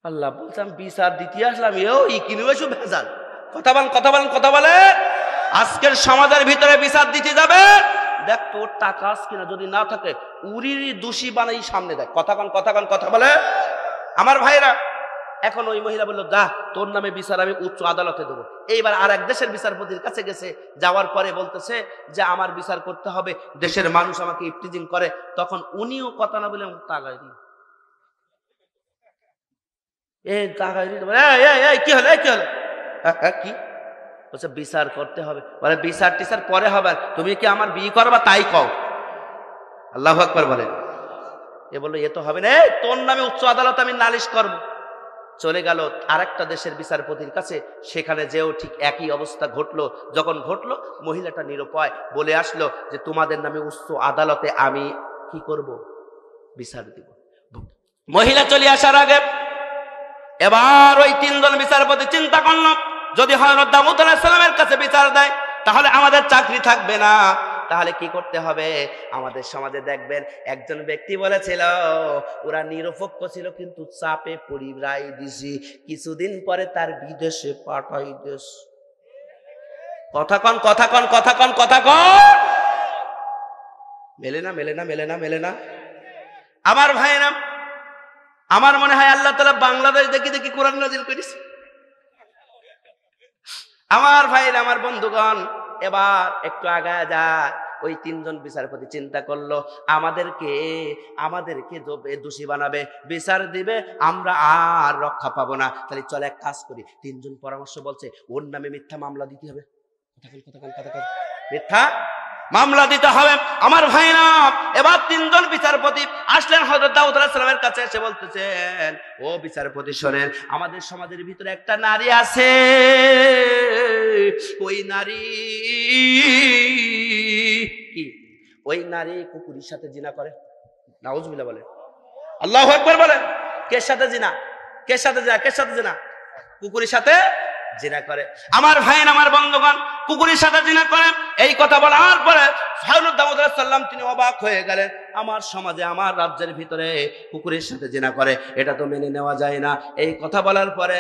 আল্লাহ বলছে আমি বিচার দিতে আসলাম, এও ই কিনবে সব ভেজাল। কথা বলেন, কথা বলেন, কথা বলে। আজকের সমাজের ভিতরে বিচার দিতে যাবে, দেখ তোর টাকা আছে কিনা, যদি না থাকে উরির দোষী বানাই সামনে দেখ। কথা কন, কথা কন, কথা বলে। আমার ভাইরা, এখন ওই মহিলা বললো যা তোর নামে বিচার আমি উচ্চ আদালতে দেবো। এইবার আর এক দেশের বিচারপতির কাছে গেছে, যাওয়ার পরে বলতেছে যে আমার বিচার করতে হবে, দেশের মানুষ আমাকে ইফটিজিং করে। তখন উনিও কথা না বলে তাগাই দিই, কি হলো, কি হলো, কি বলছে বিচার করতে হবে। বলে বিচার টিচার পরে হবে, তুমি কি আমার বিয়ে করবা তাই কও। আল্লাহু আকবার বলে। এ বললো এ তো হবে না, তোর নামে উচ্চ আদালত আমি নালিশ করব। চলে গেল আরেকটা দেশের বিচারপতির কাছে, সেখানে যেও ঠিক একই অবস্থা ঘটলো। যখন ঘটলো, মহিলাটা নিরুপায় বলে আসলো যে তোমাদের নামে উচ্চ আদালতে আমি কি করব, বিচার দিব। মহিলা চলে আসার আগে এবার ওই তিনজন বিচারপতি চিন্তা করলো, যদি হযরত দাউদ আলাইহিস সালামের কাছে বিচার দেয় তাহলে আমাদের চাকরি থাকবে না। তাহলে কি করতে হবে? আমাদের সমাজে দেখবেন একজন ব্যক্তি বলেছিল ওরা নিরপেক্ষ ছিল, কিন্তু চাপে পড়ি রায় দিছি, কিছুদিন পরে তার বিদেশে পাঠাই দেশ। কথা কন, কথা কন, কথা কন, কথা কন। মেলে না, মেলে না, মেলে না, মেলে না। আমার ভাইরা, আমার মনে হয় আল্লাহ তাআলা বাংলাদেশ দেখি দেখি কোরআন নাযিল করেছে। আমার ভাইরা, আমার বন্ধুগণ, এবার একটু আগায় যায়। ওই তিনজন বিচারপতি চিন্তা করলো আমাদেরকে দোষী বানাবে, বিচার দিবে, আমরা আর রক্ষা পাবো না। তাহলে চল এক কাজ করি। তিনজন পরামর্শ বলছে ওর নামে মিথ্যা মামলা দিতে হবে। মিথ্যা মামলা দিতে হবে। আমার ভাইরা, এবার তিনজন বিচারপতি আসলেন হযরত দাউদ আলাইহিস সালামের কাছে, এসে বলতেছেন ও বিচারপতি শোনেন, আমাদের সমাজের ভিতরে একটা নারী আছে, ওই নারী কি, ওই নারী কুকুরের সাথে জিনা করে। নাউজুবিল্লাহ বলে, আল্লাহু আকবার বলে। কে সাথে জিনা, কে সাথে জিনা, কে সাথে জিনা? কুকুরের সাথে জিনা করে। আমার ভাই, আমার বন্ধুগণ, কুকুরের সাথে জিনা করে। এই কথা বলার পরে হযরত দাউদ আলাইহিস সালাম তিনি অবাক হয়ে গেলেন। আমার সমাজে, আমার রাজ্যের ভিতরে কুকুরের সাথে জিনা করে, এটা তো মেনে নেওয়া যায় না। এই কথা বলার পরে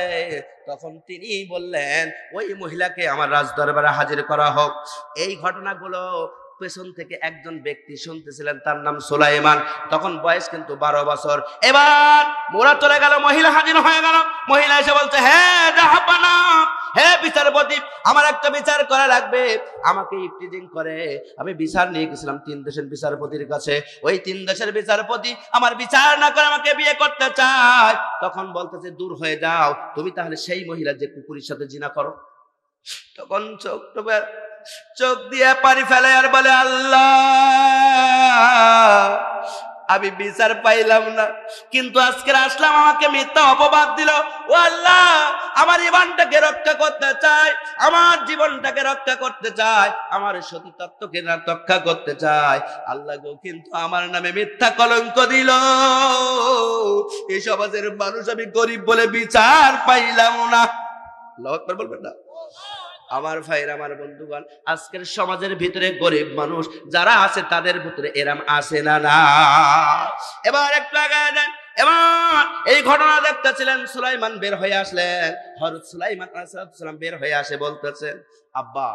তখন তিনি বললেন ওই মহিলাকে আমার রাজদরবারে হাজির করা হোক। এই ঘটনাগুলো পেছন থেকে একজন ব্যক্তি শুনতেছিলেন, তার নাম সুলাইমান। তখন বয়স কিন্তু 12 বছর। এবার মোরা চলে গেল, মহিলা হাজির হয়ে গেল। মহিলা এসে বলছে হ্যাঁ জাহাপানা, হে বিচারপতি, আমার একটা বিচার করা লাগবে, আমাকে ইফটিজিং করে। আমি বিচার নিয়ে গেছিলাম 3 দেশের বিচারপতির কাছে, ওই 3 দেশের বিচারপতি আমার বিচার না করে আমাকে বিয়ে করতে চায়। তখন বলতেছে দূর হয়ে যাও, তুমি তাহলে সেই মহিলা যে কুকুরের সাথে জিনা করো। তখন চোখ দিয়ে পানি ফেলে আর বলে আল্লাহ, আমি বিচার পাইলাম না, কিন্তু আজকে আসলাম, আমাকে মিথ্যা অপবাদ দিল। ও আল্লাহ, আমার জীবনটাকে রক্ষা করতে চাই, আমার জীবনটাকে রক্ষা করতে চাই, আমার সতীত্বকে রক্ষা করতে চাই। আল্লাহ গো, কিন্তু আমার নামে মিথ্যা কলঙ্ক দিল। এই সমাজের মানুষ, আমি গরিব বলে বিচার পাইলাম না। আল্লাহু আকবার বলবেন না? আমার ভাইরা, আমার বন্ধুগণ, আজকের সমাজের ভিতরে গরিব মানুষ যারা আছে তাদের ভিতরে এরম আসে না না। এবার একটু আগায় দেন। এবার এই ঘটনা দেখতেছিলেন, সুলাইমান বের হয়ে আসলেন। হযরত সুলাইমান আলাইহিস সালাম বের হয়ে আসে বলতেছেন আব্বা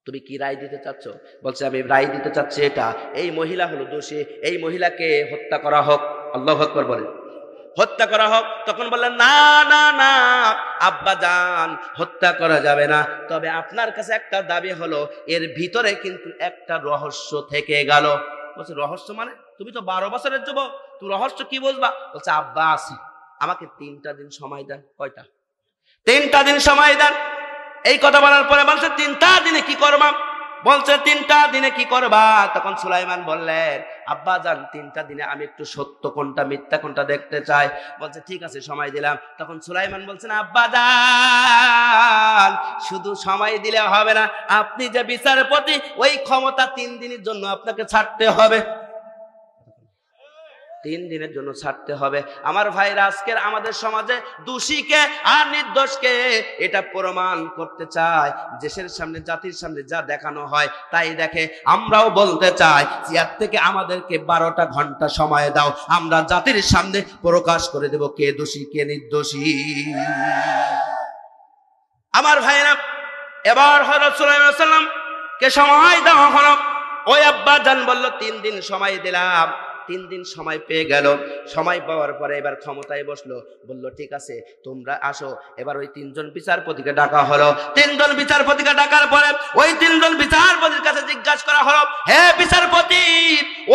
তুমি কি রায় দিতে চাচ্ছ? বলছে আমি রায় দিতে চাচ্ছি এটা, এই মহিলা হলো দোষী, এই মহিলাকে হত্যা করা হোক। আল্লাহু আকবার বলেন, হত্যা করা হোক। তখন বললেন না না না আব্বা জান, হত্যা করা যাবে না, তবে আপনার কাছে একটা দাবি হলো, এর ভিতরে কিন্তু একটা রহস্য থেকে গেল। বলছে রহস্য মানে? তুমি তো 12 বছরের যুবক, তুই রহস্য কি বুঝবা? বলছে আব্বা আসি, আমাকে 3টা দিন সময় দেন। কয়টা? 3টা দিন সময় দেন। এই কথা বলার পরে বলছে 3টা দিনে কি করবা? বলছে 3টা দিনে কি করবা? তখন সুলাইমান বললেন আব্বা জান, 3টা দিনে আমি একটু সত্য কোনটা মিথ্যা কোনটা দেখতে চাই। বলছে ঠিক আছে, সময় দিলাম। তখন সুলাইমান বলছেন আব্বা জান, শুধু সময় দিলে হবে না, আপনি যে বিচারপতি, ওই ক্ষমতা 3 দিনের জন্য আপনাকে ছাড়তে হবে। 3 দিনের জন্য ছাড়তে হবে। আমার ভাইরা, আজকের আমাদের সমাজে দোষীকে আর নির্দোষকে এটা প্রমাণ করতে চায়। দেশের সামনে, জাতির সামনে যা দেখানো হয় তাই দেখে। আমরাও বলতে চাই, এর থেকে আমাদেরকে 12টা ঘন্টা সময় দাও, আমরা জাতির সামনে প্রকাশ করে দেব কে দোষী কে নির্দোষী। আমার ভাইরা, এবার হযরত সুলাইমান আলাইহিস সালামকে সময় দেওয়া হলো। ওই আব্বা জান বলল 3 দিন সময় দিলাম। 3 দিন সময় পেয়ে গেল। সময় পাওয়ার পরে এবার ক্ষমতায় বসলো। বলল ঠিক আছে, তোমরা আসো। এবার ওই 3 জন বিচারপতিকে ডাকা হলো। 3 জন বিচারপতিকে ডাকার পরে ওই 3 জন বিচারপতির কাছে জিজ্ঞাসা করা হলো, হে বিচারপতি,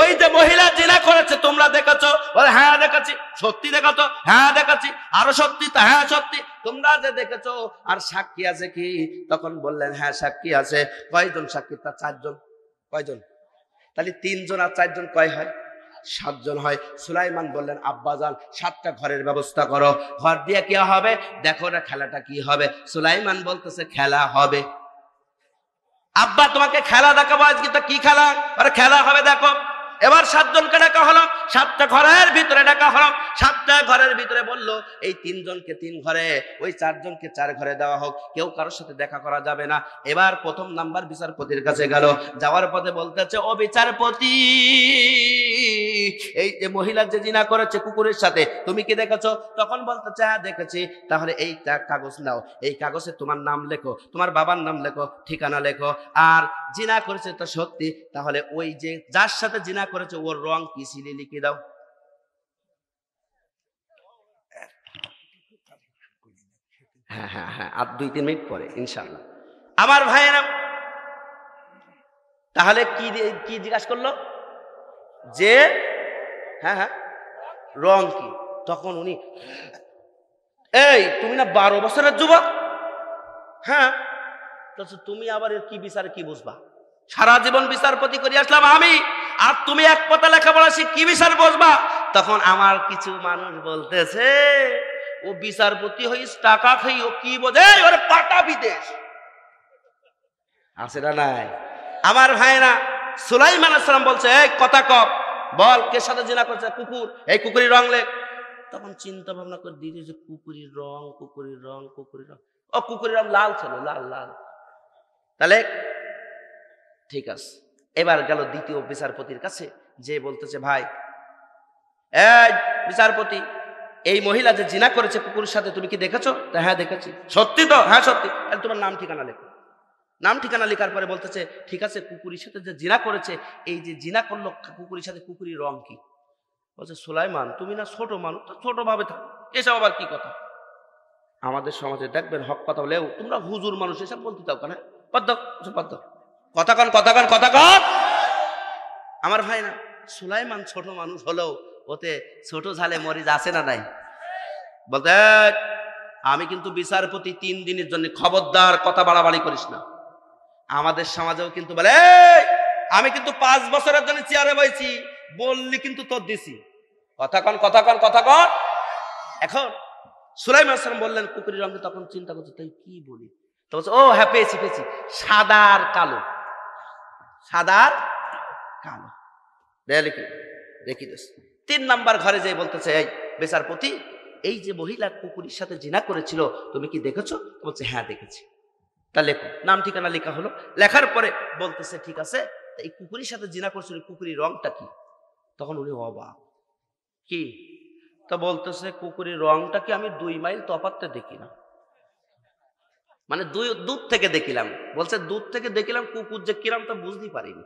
ওই যে মহিলা জিনা করেছে তোমরা দেখেছো? বলে হ্যাঁ দেখেছি। সত্যি দেখেছো? হ্যাঁ দেখেছি। আরো সত্যি? তা হ্যাঁ সত্যি। তোমরা যে দেখেছো আর সাক্ষী আছে কি? তখন বললেন হ্যাঁ সাক্ষী আছে। কয়জন সাক্ষী? তা 4 জন। কয়জন? তাহলে 3 জন আর 4 জন কয় হয়? 7 জন হয়। সুলাইমান বললেন আব্বাজান 7টা ঘরের ব্যবস্থা করো। ঘর দিয়ে কি হবে? দেখো না খেলাটা কি হবে। সুলাইমান বলতেছে খেলা হবে। আব্বা তোমাকে খেলা দেখাবো আজকে। তো কি খেলা? আরে খেলা হবে দেখো। এবার 7 জনকে ডাকা হলো। 7টা ঘরের ভিতরে ডাকা হলো। 7টা ঘরের ভিতরে বলল এই 3 জনকে 3 ঘরে, ওই 4 জনকে 4 ঘরে দেওয়া হোক, কেউ কারোর সাথে দেখা করা যাবে না। এবার প্রথম নাম্বার বিচারপতির কাছে গেল। যাওয়ার পথে বলতেছে, ও বিচারপতি, এই যে মহিলা যে জিনা করেছে কুকুরের সাথে, তুমি কি দেখেছো? তখন বলতেছে হ্যাঁ দেখেছি। তাহলে এই কাগজ নাও, এই কাগজে তোমার নাম লেখো, তোমার বাবার নাম লেখো, ঠিকানা লেখো। আর জিনা করেছে তো সত্যি, তাহলে ওই যে যার সাথে জিনা করেছে ওর রং কি ছিল লিখে দাও। হ্যাঁ হ্যাঁ হ্যাঁ, আর 2-3 মিনিট পরে ইনশাআল্লাহ। আমার ভাইয়েরা, তাহলে কি কি জিজ্ঞাসা করলো? যে হ্যাঁ হ্যাঁ রং কি? তখন উনি, এই তুমি না 12 বছরের যুবক? হ্যাঁ। তুমি আবার এর কি বিচার কি বুঝবা? সারা জীবন বিচারপতি করে আসলাম আমি, আর তুমি এক পাতা লেখাপড়া শিখে কি বিচার বুঝবা? তখন আমার কিছু মানুষ বলতেছে, ও বিচারপতি হইস টাকা খাই, ও কি বোঝে? ওর পাটা বিদেশ আছে না নাই? আমার ভাইরা, সুলাইমান আলাইহিস সালাম বলছে, এই কথা কব, বল কে সাথে জিনা করছে? কুকুর। এই কুকুরের রং লেখ। তখন চিন্তা ভাবনা করে দিদি যে কুকুরের রং, কুকুরের রং, কুকুরের রং, ও কুকুরের রং লাল ছিল, লাল লাল। তাহলে ঠিক আছে। এবার গেল দ্বিতীয় বিচারপতির কাছে, যে বলতেছে, ভাই এই বিচারপতি, এই মহিলা যে জিনা করেছে কুকুরের সাথে তুমি কি দেখেছো? হ্যাঁ দেখেছি। সত্যি তো? হ্যাঁ সত্যি। তাহলে তোমার নাম ঠিকানা লেখো। নাম ঠিকানা লেখার পরে বলতেছে, ঠিক আছে, কুকুরের সাথে যে জিনা করেছে, এই যে জিনা করলো কুকুরের সাথে, কুকুরের রং কি? বলছে, সুলাইমান তুমি না ছোট মানুষ, তো ছোট ভাবে থাকো, এসব আবার কি কথা? আমাদের সমাজে দেখবেন হক কথা বলে, তোমরা হুজুর মানুষ এসব বলতে চাও কেন? কথা কন কথা কন কথা কন। আমার ভাই না, সুলাইমান ছোট মানুষ হলেও ওতে ছোট ঝালে মরিচ আছে না নাই? বলতে, আমি কিন্তু বিচারপতি 3 দিনের জন্য, খবরদার কথা বাড়াবাড়ি করিস না। আমাদের সমাজেও কিন্তু বলে, আমি কিন্তু 5 বছরের জন্য চেয়ারে বইছি, বললি কিন্তু তোর দিছি। কথা কন কথা কন কথা কন। এখন সুলাইমান আলাইহিস সালাম বললেন কুকুরের রঙে। তখন চিন্তা করছে, তাই কি বলি? তো বলছে, ও হ্যাঁ পেয়েছি পেয়েছি, সাদা আর কালো। সাদা আর কালো দেখি। 3 নাম্বার ঘরে যেয়ে বলতেছে, এই বিচারপতি, এই যে মহিলা কুকুরের সাথে জিনা করেছিল তুমি কি দেখেছো? বলছে হ্যাঁ দেখেছি। তা লেখো। নাম ঠিকানা লেখা হলো। লেখার পরে বলতেছে, ঠিক আছে, এই কুকুরের সাথে জিনা করছিল, কুকুরের রংটা কি? তখন উনি অবাক, কি? তা বলতেছে, কুকুরের রংটা কি আমি 2 মাইল তফাতে দেখি না, মানে দূর থেকে দেখিলাম। বলছে দূর থেকে দেখিলাম, কুকুর যে কিরাম তা বুঝতেই পারিনি।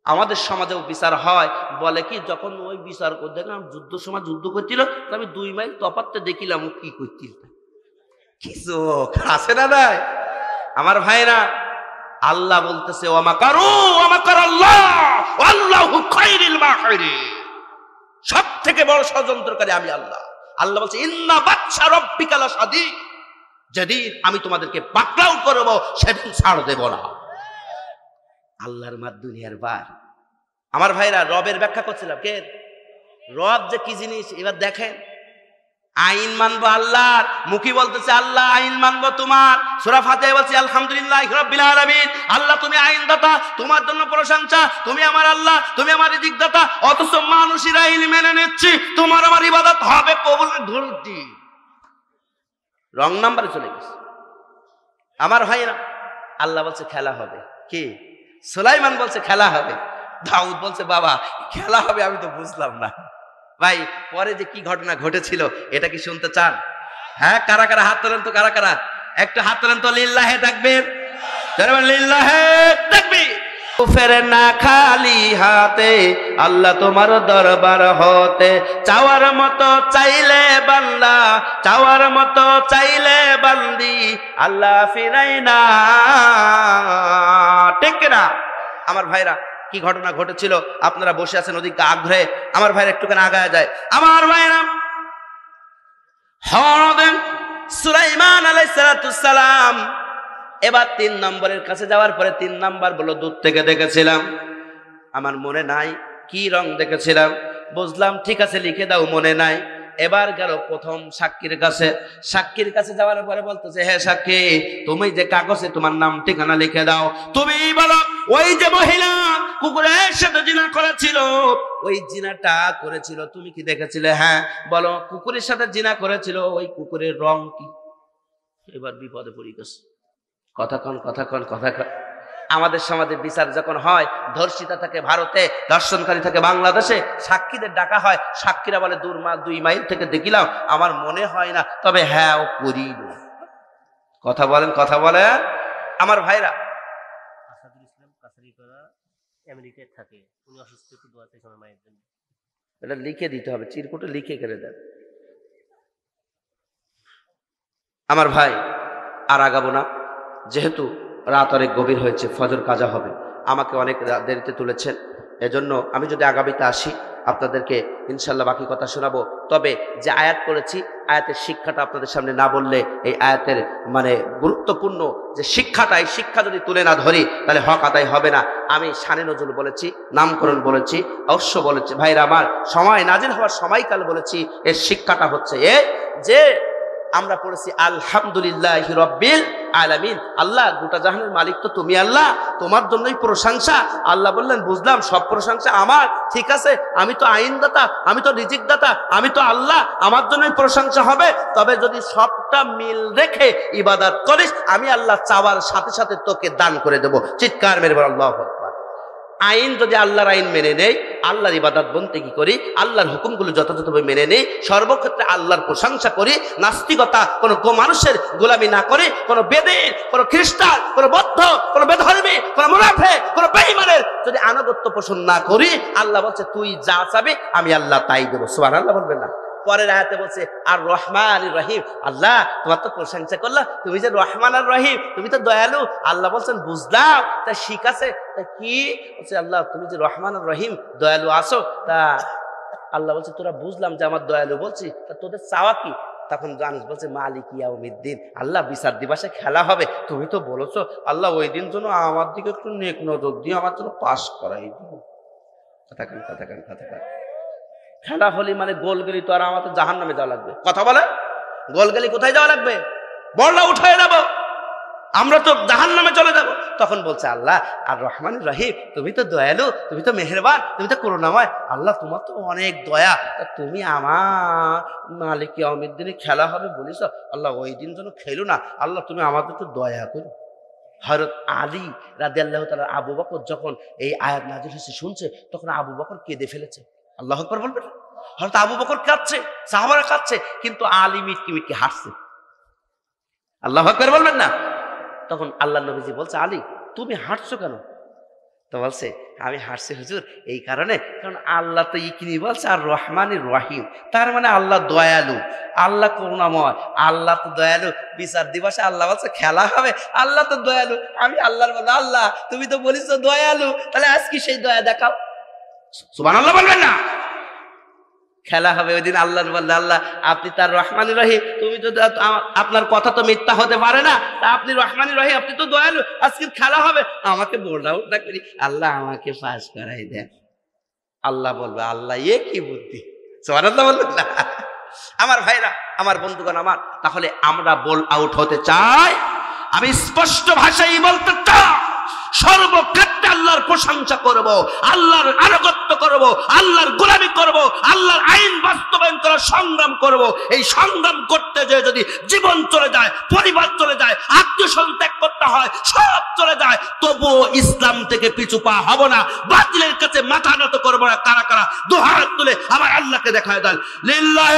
আমাদের সমাজেও বিচার হয়, বলে কি, যখন ওই বিচার দেখলাম যুদ্ধ সময় যুদ্ধ করছিল, আমি 2 মাইল তফাতে দেখিলাম ও কি করছিল। কিছু আছে না নাই? আমার ভাইরা, আল্লাহ বলতেছে, সব থেকে বড় ষড়যন্ত্রকারী আমি আল্লাহ। আল্লাহ বলছে, ইন্না বাতশা রাব্বিকা লাশাদীদ, যেদিন আমি তোমাদেরকে পাকড়াও করব সেদিন ছাড় দেব না। আল্লাহর মার দুনিয়ার বার। আমার ভাইরা, রবের ব্যাখ্যা করছিলাম। কে রব যে কি জিনিস এবার দেখেন। আইন মানবো আল্লাহর, মুখী বলতেছে আল্লাহ আইন মানবো তোমার, সূরা ফাতিহা বলছে আলহামদুলিল্লাহি রাব্বিল আলামিন, আল্লাহ তুমি আইনদাতা, তোমার জন্য প্রশংসা, তুমি আমার আল্লাহ, তুমি আমার রিজিকদাতা, অথচ মানুষেরা আইন মেনে নিচ্ছে, তোমার আমার ইবাদত হবে কবুল ধরতি। রং নাম্বারে চলে গেছে আমার ভাইরা। আল্লাহ বলছে খেলা হবে, কি সুলাইমান বলছে খেলা হবে, দাউদ বলছে বাবা খেলা হবে আমি তো বুঝলাম না। ভাই পরে যে কি ঘটনা ঘটেছিল এটা কি শুনতে চান? হ্যাঁ, কারা কারা হাত তোলেন তো, কারা কারা একটু হাত তোলেন তো, লিল্লাহে তাকবীর, লিল্লাহে তাকবীর। ফেরে না খালি হাতে আল্লাহ তোমার দরবার হতে, চাওয়ার মতো চাইলে বান্দা, চাওয়ার মতো চাইলে বান্দি, আল্লাহ ফিরাই না, ঠিক না? আমার ভাইরা কি ঘটনা ঘটেছিল, আপনারা বসে আছেন ওদিকে আগ্রহে, আমার ভাইরা একটুখানি আগায় যায়। আমার ভাইরা হরদেন সুলাইমান আলাইহিস সালাম এবার 3 নম্বরের কাছে যাওয়ার পরে 3 নাম্বার বলল দূর থেকে দেখেছিলাম, আমার মনে নাই কি রং দেখেছিলাম, বুঝলাম ঠিক আছে লিখে দাও, মনে নাই। এবার গেল প্রথম সাক্ষীর কাছে, সাক্ষীর কাছে যাওয়ার পরে বলতেছে হে সাক্ষী তুমি যে কাগজে তোমার নাম ঠিকানা লিখে দাও, তুমি বলো ওই যে মহিলা কুকুরের সাথে জিনা করেছিল, ওই জিনাটা করেছিল তুমি কি দেখেছিলে? হ্যাঁ। বলো কুকুরের সাথে জিনা করেছিল, ওই কুকুরের রং কি? এবার বিপদে পড়ে গেছে। কথা কন কথা কন কথা কন। আমাদের সমাজে বিচার যখন হয়, ধর্ষিতা থাকে ভারতে, দর্শনকারী থাকে বাংলাদেশে, সাক্ষীদের ডাকা হয়, সাক্ষীরা বলে 2 মাইল থেকে দেখিলাম, আমার মনে হয় না, তবে হ্যাঁ ও করিল। কথা বলেন কথা বলেন আমার ভাইরা। আসাদুল ইসলাম কাছারিপাড়া আমেরিকায় থাকে, উনি অসুস্থ, একটু দোয়া চাইছেন আমার মায়ের জন্য। এটা লিখে দিতে হবে, চিরকুটে লিখে করে দেন। আমার ভাই আর আগাবো না, যেহেতু রাত অনেক গভীর হয়েছে, ফজর কাজা হবে, আমাকে অনেক দেরিতে তুলেছেন, এজন্য আমি যদি আগামীতে আসি আপনাদেরকে ইনশাল্লাহ বাকি কথা শোনাবো। তবে যে আয়াত করেছি, আয়াতের শিক্ষাটা আপনাদের সামনে না বললে, এই আয়াতের মানে গুরুত্বপূর্ণ যে শিক্ষাটা, এই শিক্ষা যদি তুলে না ধরি তাহলে হক আদায় হবে না। আমি শানে নজরুল বলেছি, নামকরণ বলেছি, অবশ্য বলেছি ভাইরা আমার, সময় নাজিল হওয়ার সময়কাল বলেছি। এর শিক্ষাটা হচ্ছে এই যে আমরা পড়েছি আলহামদুলিল্লাহি রাব্বিল আলামিন, আল্লাহ গোটা জাহানের মালিক তো তুমি, আল্লাহ তোমার জন্যই প্রশংসা। আল্লাহ বললেন বুঝলাম সব প্রশংসা আমার, ঠিক আছে, আমি তো আইনদাতা, আমি তো রিজিকদাতা, আমি তো আল্লাহ, আমার জন্যই প্রশংসা হবে। তবে যদি সবটা মিল রেখে ইবাদত করিস, আমি আল্লাহ চাওয়ার সাথে সাথে তোকে দান করে দেব। চিৎকার মেরে বল আল্লাহু আকবার। আইন যদি আল্লাহর আইন মেনে নেই, আল্লাহর ইবাদত বন্দেগী করি, আল্লাহর হুকুমগুলো যথাযথভাবে মেনে নেই, সর্বক্ষেত্রে আল্লাহর প্রশংসা করি, নাস্তিকতা কোনো মানুষের গোলামি না করে, কোনো বেদের, কোনো খ্রিস্টান, কোনো বৌদ্ধ, কোনো বেধর্মী, কোনো মুনাফিক, কোনো বেঈমানের যদি আনুগত্য পোষণ না করি, আল্লাহ বলছে তুই যা চাবি আমি আল্লাহ তাই দেবো। সুবহানাল্লাহ বলবেন না? পরের আয়াতে বলছে আর রহমান রহিম, আল্লাহ তোমার তো প্রশংসা করলাম, তুমি যে রহমান আর রহিম, তুমি তো দয়ালু। আল্লাহ বলছেন বুঝলাম, তা ঠিক আছে, তা কি বলছে? আল্লাহ তুমি যে রহমান আর রহিম দয়ালু আসো, তা আল্লাহ বলছে তোরা বুঝলাম যে আমার দয়ালু বলছি, তা তোদের চাওয়া কি? তখন জানিস বলছে মালিক ইয়াউমিদ্দিন, আল্লাহ বিচার দিবসে খেলা হবে, তুমি তো বলেছো আল্লাহ ওই দিন জন্য আমার দিকে একটু নেক নজর দিয়ে আমার জন্য পাস করাই দিও। কথা কান কথা কান কথা কান। খেলা হলি মানে গোল গেলি তো আর আমাদের জাহান নামে যাওয়া লাগবে। কথা বলে গোল গেলি কোথায় যাওয়া লাগবে? বড়লা উঠায় যাব, আমরা তো জাহান নামে চলে যাব। তখন বলছে আল্লাহ আর রহমান রহিম, তুমি তো দয়ালু, তুমি তো মেহেরবান, তুমি তো করুণাময়, আল্লাহ তোমার তো অনেক দয়া, তুমি আমার মালিক ইয়াউমিদ্দিনে খেলা হবে বলিস, আল্লাহ ওই দিন যেন খেলো না, আল্লাহ তুমি আমাদের তো দয়া করো। হযরত আলী রাদিয়াল্লাহু তাআলা, আবু বকর যখন এই আয়াত নাযিল হয়েছে শুনছে, তখন আবু বকর কেঁদে ফেলেছে। আল্লাহু আকবার বলবেন? হযরত আবু বকর কাঁদছে, সাহাবারা কাঁদছে, কিন্তু আলী মিটকি মিটকি হাসছে। আল্লাহু আকবার বলবেন না? তখন আল্লাহ নবীজি বলছে আলী তুমি হাঁটছো কেন? তো বলছে আমি হাঁটছি হুজুর এই কারণে, কারণ আল্লাহ তো ইকিনি বলছে আর রহমানির রহিম, তার মানে আল্লাহ দয়ালু, আল্লাহ করুণাময়, আল্লাহ তো দয়ালু। বিচার দিবসে আল্লাহ বলছে খেলা হবে, আল্লাহ তো দয়ালু, আমি আল্লাহর বলবো আল্লাহ তুমি তো বলিস দয়ালু, তাহলে আজকে সেই দয়া দেখাও। সুবহানাল্লাহ বলবেন না? খেলা হবে ওই দিন। আল্লাহর বললে আল্লাহ আপনি তার রহমান রহিম, তুমি তো আপনার কথা তো মিথ্যা হতে পারে না, তা আপনি রহমান রহিম, আপনি তো দয়ালু, আজকে খেলা হবে, আমাকে বোর্ড আউট না করি, আল্লাহ আমাকে পাস করাই দেন। আল্লাহ বলবে আল্লাহ এ কি বুদ্ধি। সুবহানাল্লাহ বলবেন না? আমার ভাইরা আমার বন্ধুগণ আমার, তাহলে আমরা বোল আউট হতে চাই। আমি স্পষ্ট ভাষায় বলতে চাই, সর্বক্ষেত্রে আল্লাহর প্রশংসা করব, আল্লাহর আনুগত্য করব, আল্লাহর গোলামি করব, আল্লাহর আইন বাস্তবায়ন করার সংগ্রাম করব। এই সংগ্রাম করতে যে যদি জীবন চলে যায়, পরিবার চলে যায়, আত্মীয় স্বজন ত্যাগ করতে হয়, সব চলে যায়, তবুও ইসলাম থেকে পিছু পা হব না, বাতিলের কাছে মাথা নত করবো না। কারা কারা দুহাত তুলে আমার আল্লাহকে দেখায় দেন, লিল্লাহি